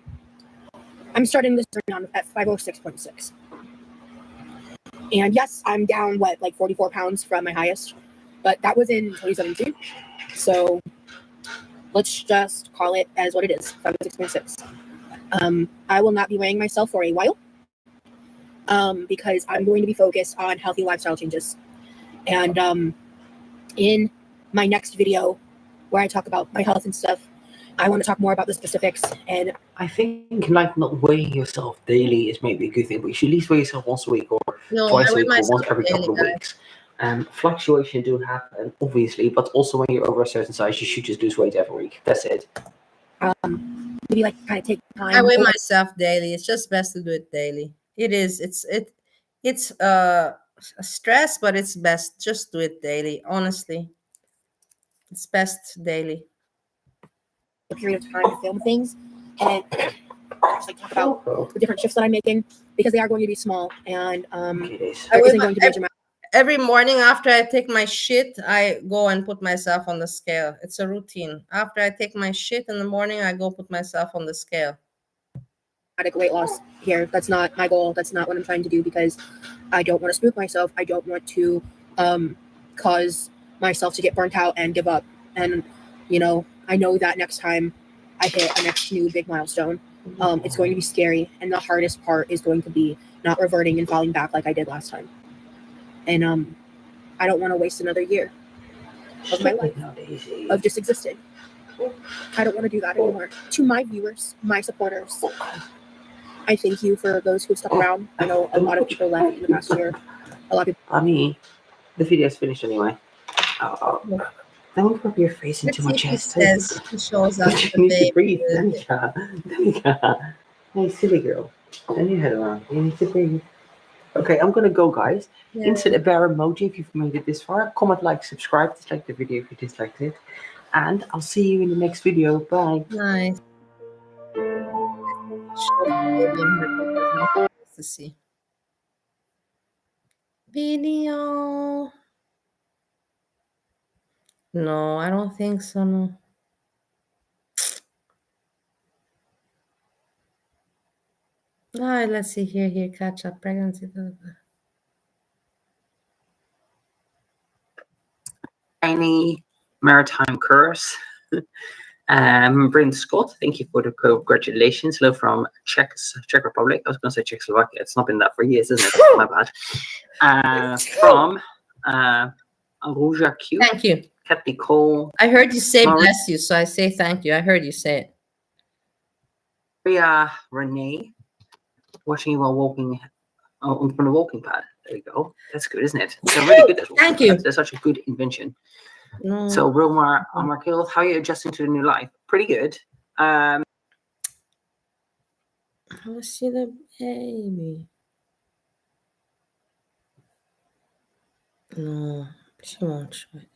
I'm starting this journey at 506.6. And yes, I'm down, like 44 pounds from my highest, but that was in 2017. So let's just call it as what it is, 506.6. I will not be weighing myself for a while because I'm going to be focused on healthy lifestyle changes. And in my next video where I talk about my health and stuff, I want to talk more about the specifics. And I think like not weighing yourself daily is maybe a good thing, but you should at least weigh yourself once a week or twice a week or once every couple of weeks. Fluctuation do happen, obviously, but also when you're over a certain size, you should just lose weight every week. That's it. maybe like kind of take time. I weigh myself daily. It's just best to do it daily. It is. It's a stress, but it's best just do it daily. Honestly, it's best daily. A period of time to film things and just like talk about the different shifts that I'm making because they are going to be small and there isn't going to be a dramatic. Every morning after I take my shit, I go and put myself on the scale. It's a routine. After I take my shit in the morning, I go put myself on the scale. Weight loss here. That's not my goal. That's not what I'm trying to do because I don't want to spook myself. I don't want to cause myself to get burnt out and give up. And I know that next time I hit a next new big milestone, it's going to be scary. And the hardest part is going to be not reverting and falling back like I did last time. And I don't want to waste another year of my life of just existing. I don't want to do that anymore. To my viewers, my supporters, I thank you for those who stuck around. I know a lot of people left in the past year. A lot of people. I mean, the video's finished anyway. Don't rub your face into my chest. He shows us You need to breathe. Danica. Hey, silly girl. Turn your head around. You need to breathe. Okay, I'm gonna go, guys. Yeah. Insert a bear emoji if you've made it this far. Comment, like, subscribe, dislike the video if you disliked it. And I'll see you in the next video. Bye. Nice. To see. Video. No, I don't think so. No. All right, let's see here. Catch up pregnancy. Tiny maritime curse. Bryn Scott, thank you for the congratulations. Hello from Czech Republic. I was going to say Czechoslovakia. It's not been that for years, isn't it? My bad. From Aruja Q. Thank you. Kat Nicole. I heard you say bless you, so I say thank you. I heard you say it. Maria Renee, watching you while walking on the walking pad. There you go. That's good, isn't it? They're really good. Thank you. That's such a good invention. No. So, Romar Markil, how are you adjusting to the new life? Pretty good. I see the baby. No, she won't show it.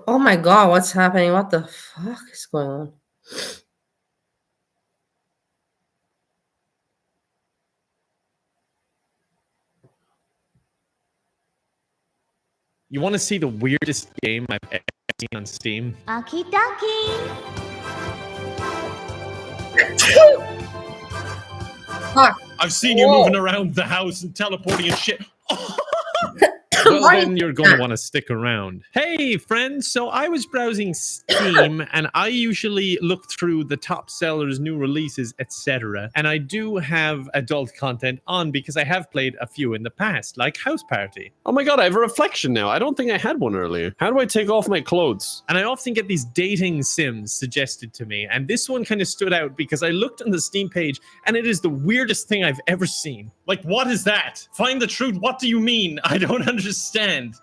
Oh my God, what's happening? What the fuck is going on? You want to see the weirdest game I've ever seen on Steam? Okie dokie. I've seen you moving around the house and teleporting and shit. Well, then you're going to want to stick around. Hey, friends. So I was browsing Steam, and I usually look through the top sellers, new releases, etc. And I do have adult content on because I have played a few in the past, like House Party. Oh my God, I have a reflection now. I don't think I had one earlier. How do I take off my clothes? And I often get these dating sims suggested to me. And this one kind of stood out because I looked on the Steam page, and it is the weirdest thing I've ever seen. Like, what is that? Find the truth. What do you mean? I don't understand.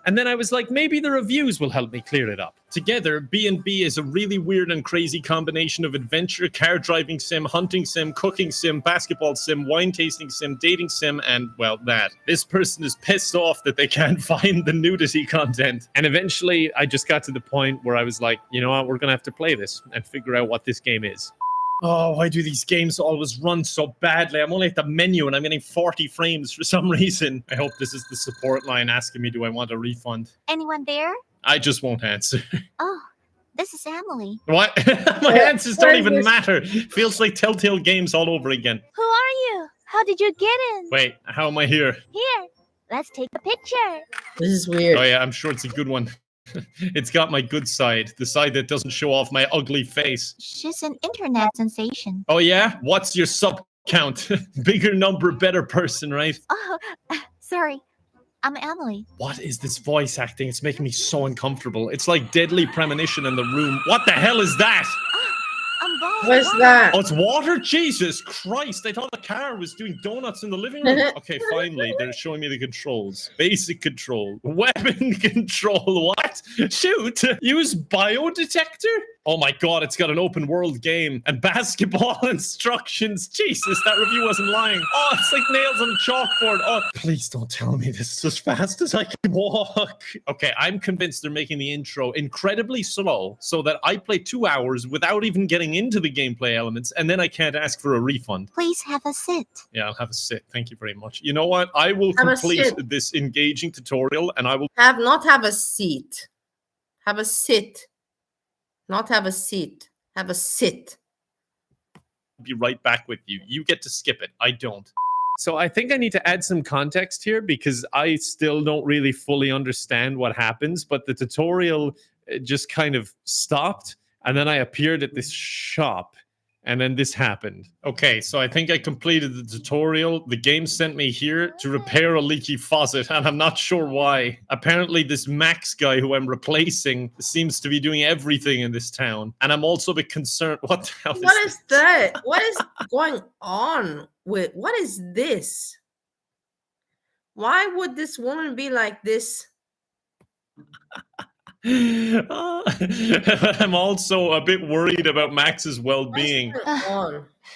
And then I was like, maybe the reviews will help me clear it up. Together, B&B is a really weird and crazy combination of adventure, car driving sim, hunting sim, cooking sim, basketball sim, wine tasting sim, dating sim, and, well, that. This person is pissed off that they can't find the nudity content. And eventually, I just got to the point where I was like, you know what, we're going to have to play this and figure out what this game is. Oh, why do these games always run so badly? I'm only at the menu and I'm getting 40 frames for some reason. I hope this is the support line asking me, do I want a refund? Anyone there? I just won't answer. Oh, this is Emily. What? My answers don't even matter. Feels like Telltale Games all over again. Who are you? How did you get in? Wait, how am I here? Here, let's take a picture. This is weird. Oh yeah, I'm sure it's a good one. It's got my good side, the side that doesn't show off my ugly face. She's an internet sensation. Oh yeah? What's your sub count? Bigger number, better person, right? Oh, sorry. I'm Emily. What is this voice acting? It's making me so uncomfortable. It's like Deadly Premonition in the room. What the hell is that? What's that? Oh, it's water? Jesus Christ. I thought the car was doing donuts in the living room. Okay, finally, they're showing me the controls. Basic control. Weapon control. What? Shoot. Use biodetector? Oh my god, it's got an open world game and basketball instructions. Jesus, that review wasn't lying. Oh, it's like nails on a chalkboard. Oh, please don't tell me this is as fast as I can walk. Okay, I'm convinced they're making the intro incredibly slow so that I play 2 hours without even getting into the gameplay elements, and then I can't ask for a refund. Please have a sit. Yeah, I'll have a sit. Thank you very much. You know what? I will Have a complete sit. this engaging tutorial, and I will Not have a seat. Have a sit. Not have a seat. Have a sit. be right back with you. You get to skip it. I don't. So I think I need to add some context here because I still don't really fully understand what happens, but the tutorial just kind of stopped, and then I appeared at this shop. And then this happened. Okay, so I think I completed the tutorial. The game sent me here to repair a leaky faucet, and I'm not sure why. Apparently, this Max guy who I'm replacing seems to be doing everything in this town. And I'm also a bit concerned. What the hell What is that? What is going on with what is this? Why would this woman be like this? I'm also a bit worried about Max's well-being.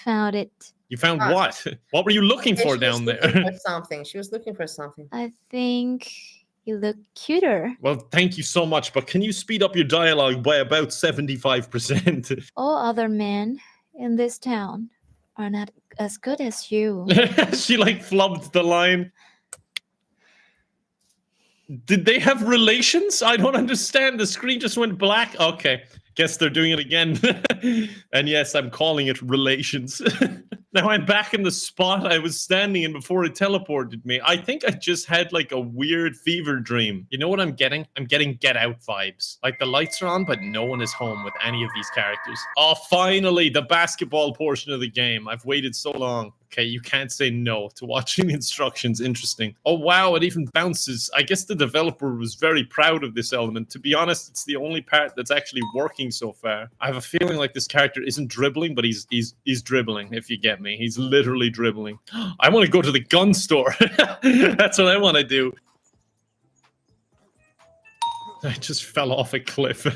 Found it. You found what? What were you looking for down there? For something. She was looking for something. I think you look cuter. Well, thank you so much, but can you speed up your dialogue by about 75%? All other men in this town are not as good as you. She like flubbed the line. Did they have relations? I don't understand. The screen just went black. Okay, guess they're doing it again. And yes, I'm calling it relations. Now I'm back in the spot I was standing in before it teleported me. I think I just had like a weird fever dream. You know what I'm getting? I'm getting Get Out vibes. Like the lights are on, but no one is home with any of these characters. Oh, finally, the basketball portion of the game. I've waited so long. Okay, you can't say no to watching the instructions. Interesting. Oh, wow, it even bounces. I guess the developer was very proud of this element. To be honest, it's the only part that's actually working so far. I have a feeling like this character isn't dribbling, but he's dribbling, if you get me. He's literally dribbling. I want to go to the gun store. That's what I want to do. I just fell off a cliff,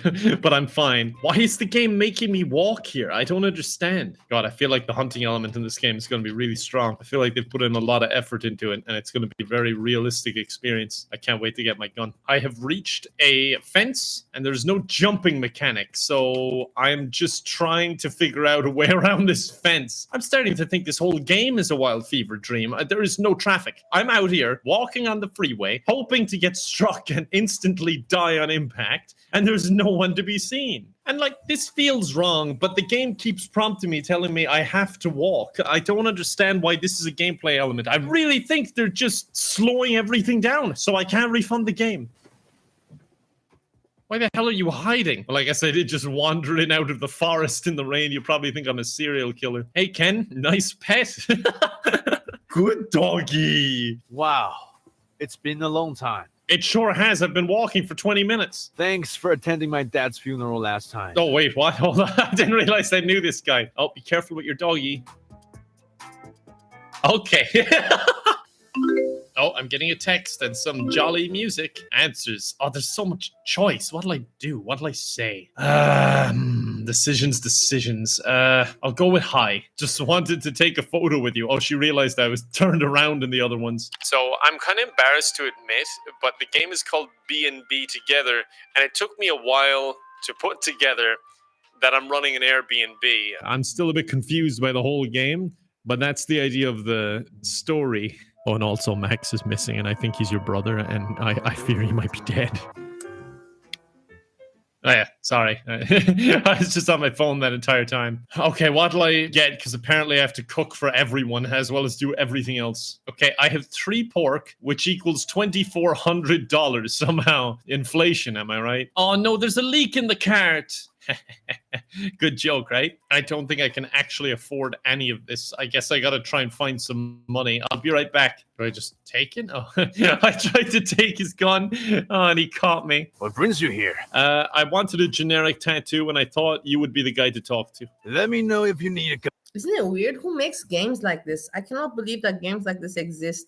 but I'm fine. Why is the game making me walk here? I don't understand. God, I feel like the hunting element in this game is going to be really strong. I feel like they've put in a lot of effort into it, and it's going to be a very realistic experience. I can't wait to get my gun. I have reached a fence, and there's no jumping mechanic, so I'm just trying to figure out a way around this fence. I'm starting to think this whole game is a wild fever dream. There is no traffic. I'm out here, walking on the freeway, hoping to get struck and instantly die on impact, and there's no one to be seen. And like, this feels wrong, but the game keeps prompting me, telling me I have to walk. I don't understand why this is a gameplay element. I really think they're just slowing everything down, so I can't refund the game. Why the hell are you hiding? Well, I guess I did just wander in out of the forest in the rain. You probably think I'm a serial killer. Hey, Ken, nice pet. Good doggy. Wow, it's been a long time. It sure has. I've been walking for 20 minutes. Thanks for attending my dad's funeral last time. Oh, wait, what? Hold on. I didn't realize I knew this guy. Oh, be careful with your doggy. Okay. Oh, I'm getting a text and some jolly music. Answers. Oh, there's so much choice. What'll I do? What'll I say? Decisions. I'll go with hi. Just wanted to take a photo with you. Oh, she realized I was turned around in the other ones. So I'm kind of embarrassed to admit, but the game is called B&B Together, and it took me a while to put together that I'm running an Airbnb. I'm still a bit confused by the whole game, but that's the idea of the story. Oh, and also Max is missing, and I think he's your brother, and I fear he might be dead. Oh yeah, sorry. I was just on my phone that entire time. Okay, what'll I get? Because apparently I have to cook for everyone as well as do everything else. Okay, I have 3 pork, which equals $2,400 somehow. Inflation, am I right? Oh no, there's a leak in the cart. Good joke, right? I don't think I can actually afford any of this. I guess I gotta try and find some money. I'll be right back. Do I just take it? Oh, I tried to take his gun, and he caught me. What brings you here? I wanted a generic tattoo, and I thought you would be the guy to talk to. Let me know if you need a... Isn't it weird? Who makes games like this? I cannot believe that games like this exist.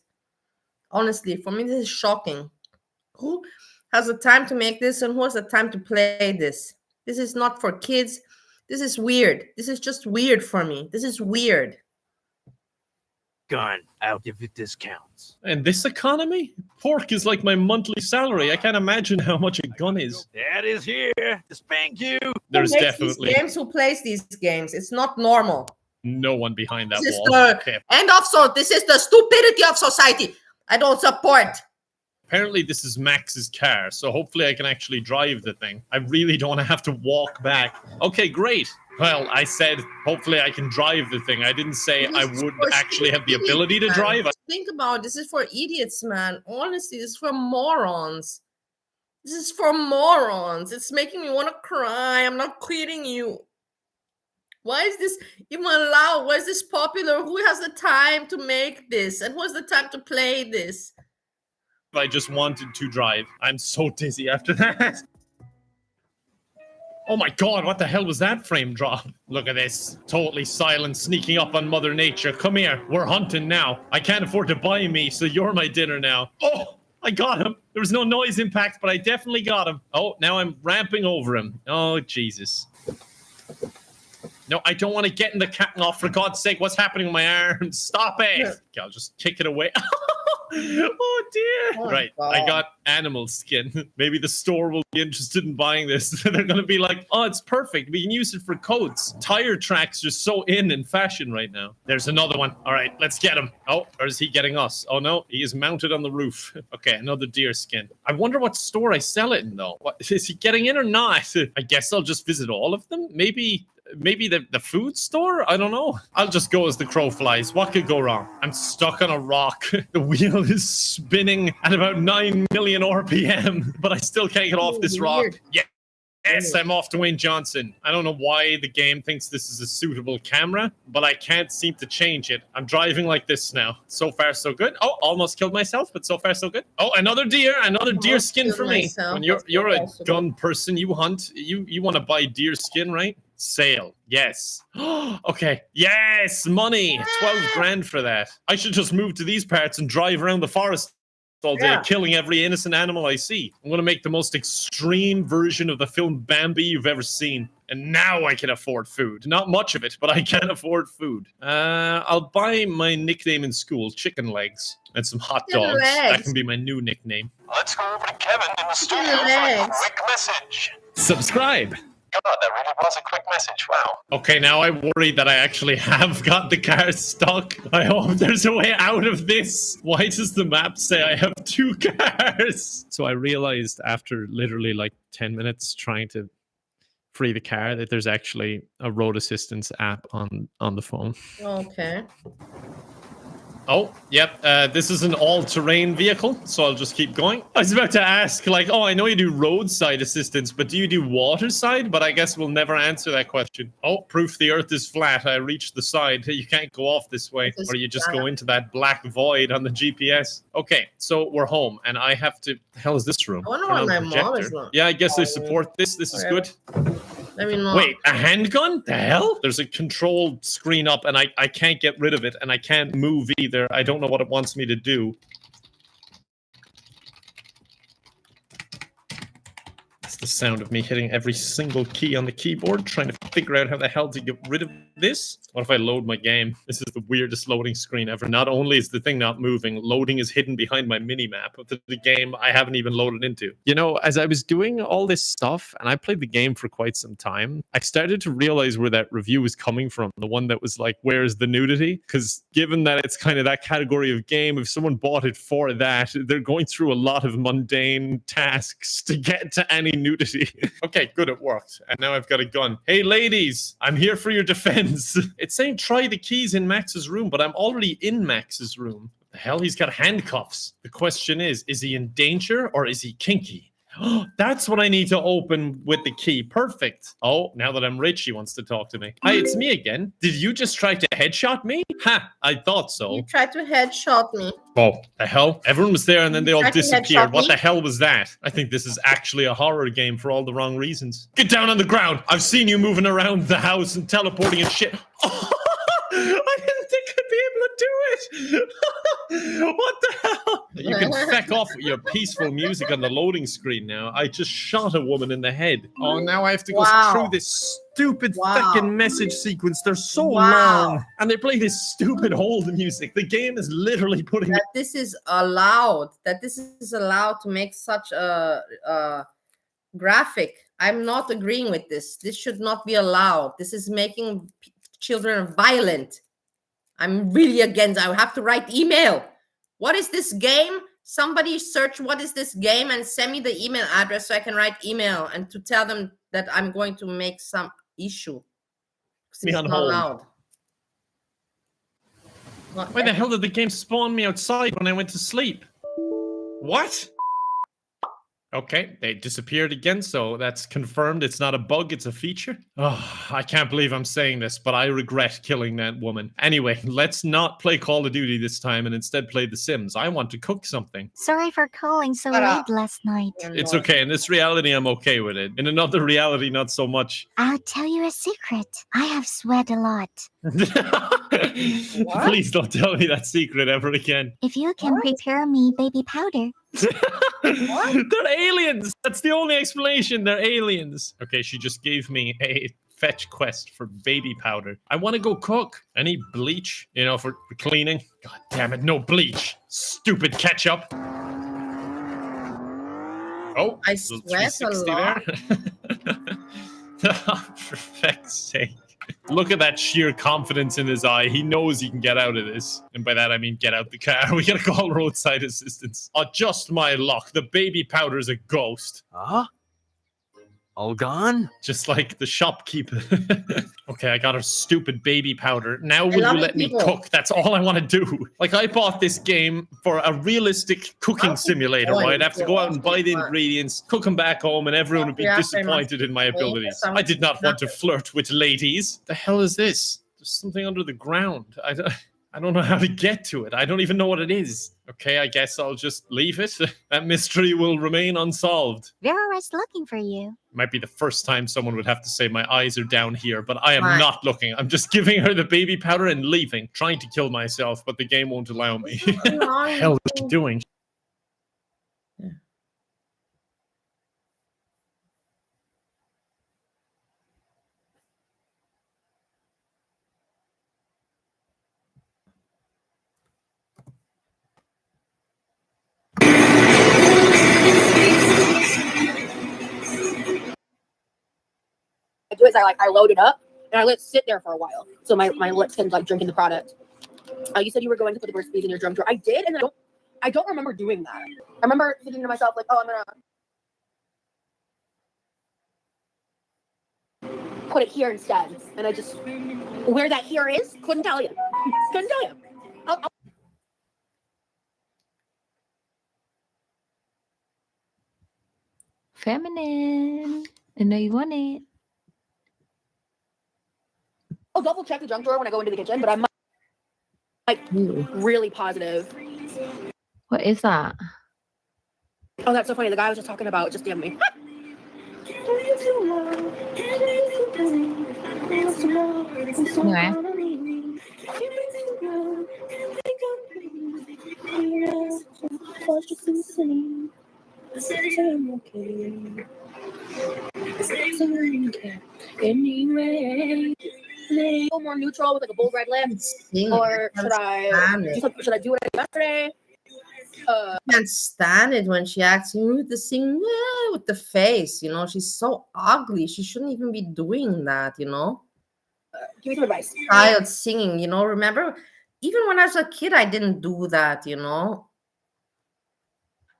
Honestly, for me, this is shocking. Who has the time to make this, and who has the time to play this? This is not for kids. This is weird. This is just weird for me. This is weird. Gun, I'll give you discounts. And this economy? Pork is like my monthly salary. I can't imagine how much a gun is. Dad is here to spank you. There's Who makes definitely these games, who plays these games. It's not normal. no one behind that This is wall. the Okay. end of this is the stupidity of society. I don't support. Apparently this is Max's car, so hopefully I can actually drive the thing. I really don't want to have to walk back. Okay, great. Well, I said hopefully I can drive the thing. I didn't say I would actually have the ability to drive. Think about it. This is for idiots, man. Honestly, this is for morons. This is for morons. It's making me want to cry. I'm not kidding you. Why is this even allowed? Why is this popular? Who has the time to make this? And who has the time to play this? I just wanted to drive. I'm so dizzy after that. Oh my god, what the hell was that frame drop? Look at this. Totally silent, sneaking up on Mother Nature. Come here, we're hunting now. I can't afford to buy me, so you're my dinner now. Oh, I got him. There was no noise impact, but I definitely got him. Oh, now I'm ramping over him. Oh, Jesus. No, I don't want to get in the cat. Oh, for God's sake, what's happening with my arm? Stop it. Okay, I'll just kick it away. Oh dear. Right, God. I got animal skin. Maybe the store will be interested in buying this. They're going to be like, oh, it's perfect. We can use it for coats. Tire tracks are so in fashion right now. There's another one. All right, let's get him. Oh, or is he getting us? Oh no, he is mounted on the roof. Okay, another deer skin. I wonder what store I sell it in though. What, is he getting in or not? I guess I'll just visit all of them. Maybe the food store? I don't know. I'll just go as the crow flies. What could go wrong? I'm stuck on a rock. The wheel is spinning at about 9 million RPM, but I still can't get off this rock. Yeah. Yes, I'm off to Wayne Johnson. I don't know why the game thinks this is a suitable camera, but I can't seem to change it. I'm driving like this now. So far, so good. Oh, almost killed myself, but so far, so good. Oh, another deer skin for me. When you're a gun person, you hunt. You want to buy deer skin, right? Sale. Yes. Okay. Yes, money. 12 grand for that. I should just move to these parts and drive around the forest all day, killing every innocent animal I see. I'm going to make the most extreme version of the film Bambi you've ever seen. And now I can afford food. Not much of it, but I can afford food. I'll buy my nickname in school, chicken legs, and some hot dogs. That can be my new nickname. Let's go over to Kevin in the studio for a quick message. Subscribe. God, that really was a quick message. Wow. Okay, now I worry that I actually have got the car stuck. I hope there's a way out of this. Why does the map say I have 2 cars? So I realized after literally like 10 minutes trying to free the car that there's actually a road assistance app on the phone. Okay. Oh, yep. This is an all-terrain vehicle, so I'll just keep going. I was about to ask, like, oh, I know you do roadside assistance, but do you do waterside? But I guess we'll never answer that question. Oh, proof the earth is flat. I reached the side. You can't go off this way, or you just go into that black void on the GPS. Okay, so we're home, and I have to... The hell is this room? I wonder why my mom is not. Yeah, I guess I support this. This is good. Let me know. Wait, a handgun? The hell? There's a control screen up, and I can't get rid of it, and I can't move either. I don't know what it wants me to do. the sound of me hitting every single key on the keyboard, trying to figure out how the hell to get rid of this. What if I load my game? This is the weirdest loading screen ever. Not only is the thing not moving, loading is hidden behind my mini-map of the game I haven't even loaded into. You know, as I was doing all this stuff, and I played the game for quite some time, I started to realize where that review was coming from. The one that was like, where's the nudity? Because given that it's kind of that category of game, if someone bought it for that, they're going through a lot of mundane tasks to get to any nudity. Okay, good, it worked. And now I've got a gun. Hey, ladies, I'm here for your defense. It's saying try the keys in Max's room, but I'm already in Max's room. What the hell? He's got handcuffs. The question is he in danger or is he kinky? That's what I need to open with the key. Perfect. Oh, now that I'm rich, he wants to talk to me. Hi, it's me again. Did you just try to headshot me? Ha, I thought so. You tried to headshot me. Oh, the hell? Everyone was there and then they all tried to disappeared. headshot What me? the hell was that? I think this is actually a horror game for all the wrong reasons. Get down on the ground. I've seen you moving around the house and teleporting and shit. I didn't think I'd be able to do it. What the hell? You can feck off with your peaceful music on the loading screen now. I just shot a woman in the head. Oh, now I have to go through this stupid fucking message sequence. They're so long. And they play this stupid hold music. The game is literally putting... That this is allowed. That this is allowed to make such a graphic. I'm not agreeing with this. This should not be allowed. This is making children violent. I'm really against. I have to write email. What is this game? Somebody search what is this game and send me the email address so I can write email and to tell them that I'm going to make some issue. It's Me on not hold. allowed. Why the hell did the game spawn me outside when I went to sleep? What? Okay, they disappeared again, so that's confirmed. It's not a bug, it's a feature. Oh, I can't believe I'm saying this, but I regret killing that woman. Anyway, let's not play Call of Duty this time and instead play The Sims. I want to cook something. Sorry for calling so late last night. It's okay. In this reality, I'm okay with it. In another reality, not so much. I'll tell you a secret. I have sweat a lot. Please don't tell me that secret ever again. If you can prepare me baby powder. They're aliens. That's the only explanation. They're aliens. Okay, she just gave me a fetch quest for baby powder. I want to go cook. I need bleach, you know, for cleaning. God damn it, no bleach. Stupid ketchup. Oh, I sweat a lot. For feck's sake. Look at that sheer confidence in his eye. He knows he can get out of this. And by that, I mean get out the car. We gotta call roadside assistance. Oh, just my luck. The baby powder's a ghost. Huh? All gone? Just like the shopkeeper. Okay, I got her stupid baby powder. Now will you let me cook? That's all I want to do. Like, I bought this game for a realistic cooking simulator, where I'd have to go out and buy the ingredients, cook them back home, and everyone would be disappointed in my abilities. I did not want to flirt with ladies. The hell is this? There's something under the ground. I don't know how to get to it. I don't even know what it is. Okay, I guess I'll just leave it. That mystery will remain unsolved. Vera was looking for you. Might be the first time someone would have to say my eyes are down here, but I am not looking. I'm just giving her the baby powder and leaving, trying to kill myself, but the game won't allow me. What the hell is she doing? I do is I load it up and I let it sit there for a while, so my lips can like drink in the product. You said you were going to put the recipes in your drum drawer. I did, and I don't remember doing that. I remember thinking to myself like, oh, I'm gonna put it here instead, and I just where that here is couldn't tell you. Couldn't tell you. Feminine. I know you want it. I'll double check the junk drawer when I go into the kitchen, but I'm like really positive. What is that? Oh, that's so funny. The guy I was just talking about just DM'd me. Anyway, a little more neutral with like a bold red lip, or should I do what I did yesterday? I can't stand it when she acts with the sing with the face. You know, she's so ugly. She shouldn't even be doing that. You know, Give me some advice. Child singing. You know, remember, even when I was a kid, I didn't do that. You know,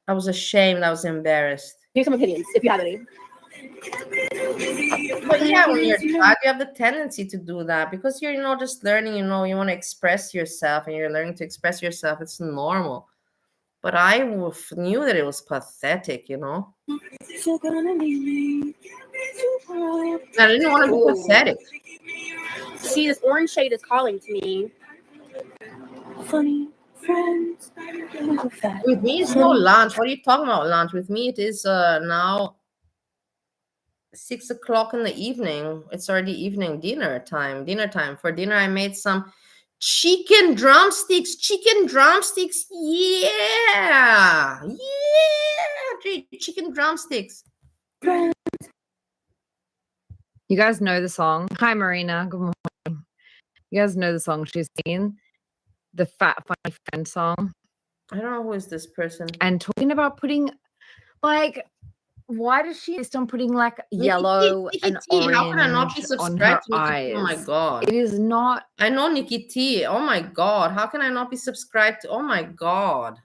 I was ashamed. I was embarrassed. Give me some opinions if you have any. But yeah, when you're a child, you have the tendency to do that because you're, you know, just learning. You know, you want to express yourself, and you're learning to express yourself. It's normal. But I knew that it was pathetic, you know. I didn't want to be pathetic. See, this orange shade is calling to me. Funny friends. With me, it's no lunch. What are you talking about, lunch? With me, it is now 6 o'clock in the evening. It's already evening dinner time. For dinner, I made some chicken drumsticks. Yeah. Chicken drumsticks. You guys know the song. Hi, Marina. Good morning. You guys know the song she's singing? The Fat Funny Friend song. I don't know who is this person. And talking about putting, like, why does she insist on putting like yellow and orange how can I not be subscribed to eyes? Oh my god. It is not. I know Nikki T. Oh my god. How can I not be subscribed to? Oh my god.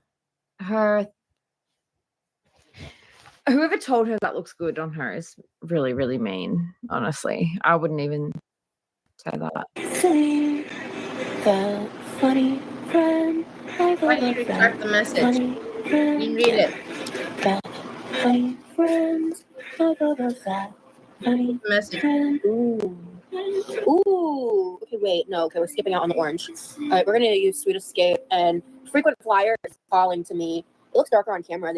Whoever told her that looks good on her is really, really mean. Honestly, I wouldn't even say that. The funny friend. Why did you retract the message? You didn't read it. Funny friends. Funny message. Friend. Ooh. Okay, wait. No. Okay, we're skipping out on the orange. All right, we're gonna use Sweet Escape, and Frequent Flyer is calling to me. It looks darker on camera.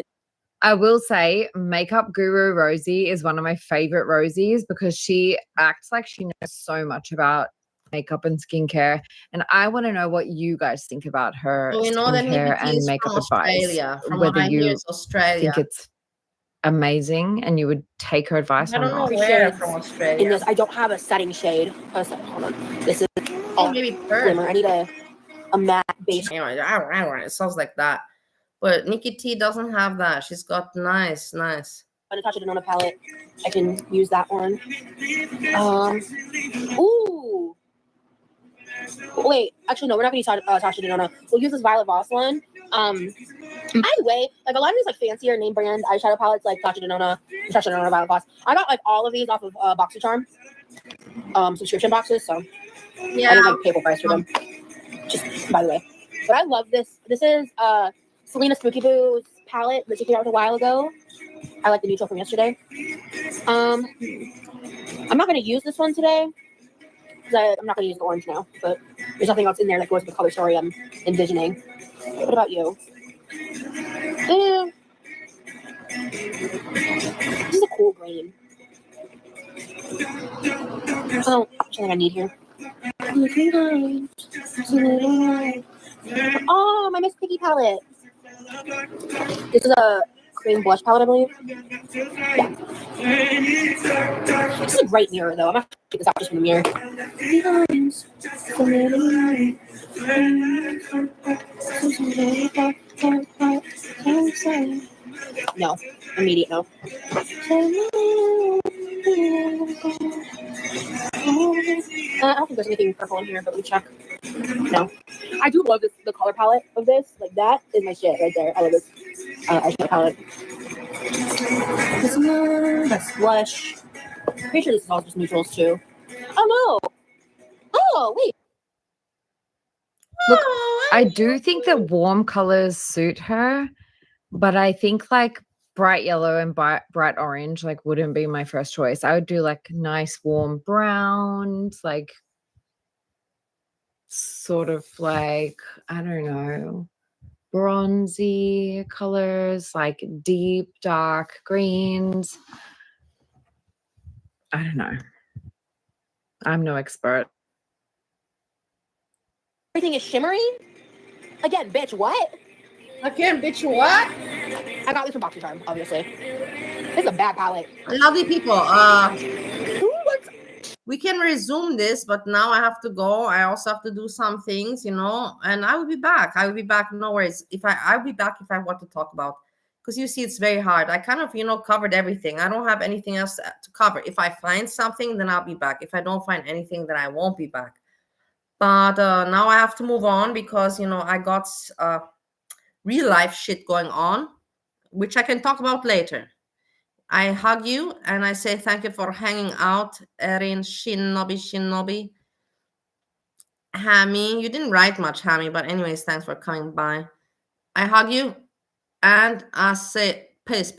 I will say makeup guru Rosie is one of my favorite Rosies because she acts like she knows so much about makeup and skincare. And I want to know what you guys think about her skincare and makeup advice. From whether what I hear, you it's Australia. think it's amazing and you would take her advice I or don't know not. where from Australia. In this, I don't have a setting shade. Hold on. This is maybe glimmer. I need a matte base. It sounds like that. But Nikki T doesn't have that. She's got nice. Natasha Denona palette. I can use that one. Ooh. Wait, actually no, we're not gonna use Natasha Denona. We'll use this Violet Voss one. By the way, like a lot of these like fancier name brand eyeshadow palettes, like Natasha Denona, Violet Voss. I got like all of these off of BoxyCharm subscription boxes, so yeah, I didn't like pay full price for them. Just by the way, but I love this. This is Selena Spooky Boo's palette that she came out a while ago. I like the neutral from yesterday. I'm not going to use this one today because I'm not going to use the orange now, but there's nothing else in there that goes with the color story I'm envisioning. What about you? This is a cool green. Oh, something I need here. Oh, my Miss Piggy palette. This is a cream blush palette, I believe. Yeah. This is a great mirror, though. I'm going to take this out just from the mirror. No. Immediate no. I don't think there's anything purple in here, but let me check. No. I do love this. The color palette of this. Like, that is my shit right there. I love this eyeshadow palette. This one, that's blush. Pretty sure this is all just neutrals, too. Oh, no. Oh, wait. Look, I do think that warm colors suit her, but I think like bright yellow and bright orange like wouldn't be my first choice. I would do like nice warm browns, like sort of like, I don't know, bronzy colors, like deep dark greens. I don't know. I'm no expert. Everything is shimmery? Again, bitch, what? Again, bitch, what? I got this from BoxyCharm, obviously. This is a bad palette. Lovely people. Who wants we can resume this, but now I have to go. I also have to do some things, you know, and I will be back. I will be back. No worries. I'll be back if I want to talk about, because you see, it's very hard. I kind of, you know, covered everything. I don't have anything else to cover. If I find something, then I'll be back. If I don't find anything, then I won't be back. But now I have to move on because, you know, I got real life shit going on, which I can talk about later. I hug you and I say thank you for hanging out, Erin, Shinobi. Hammy, you didn't write much, Hammy, but anyways, thanks for coming by. I hug you and I say piss.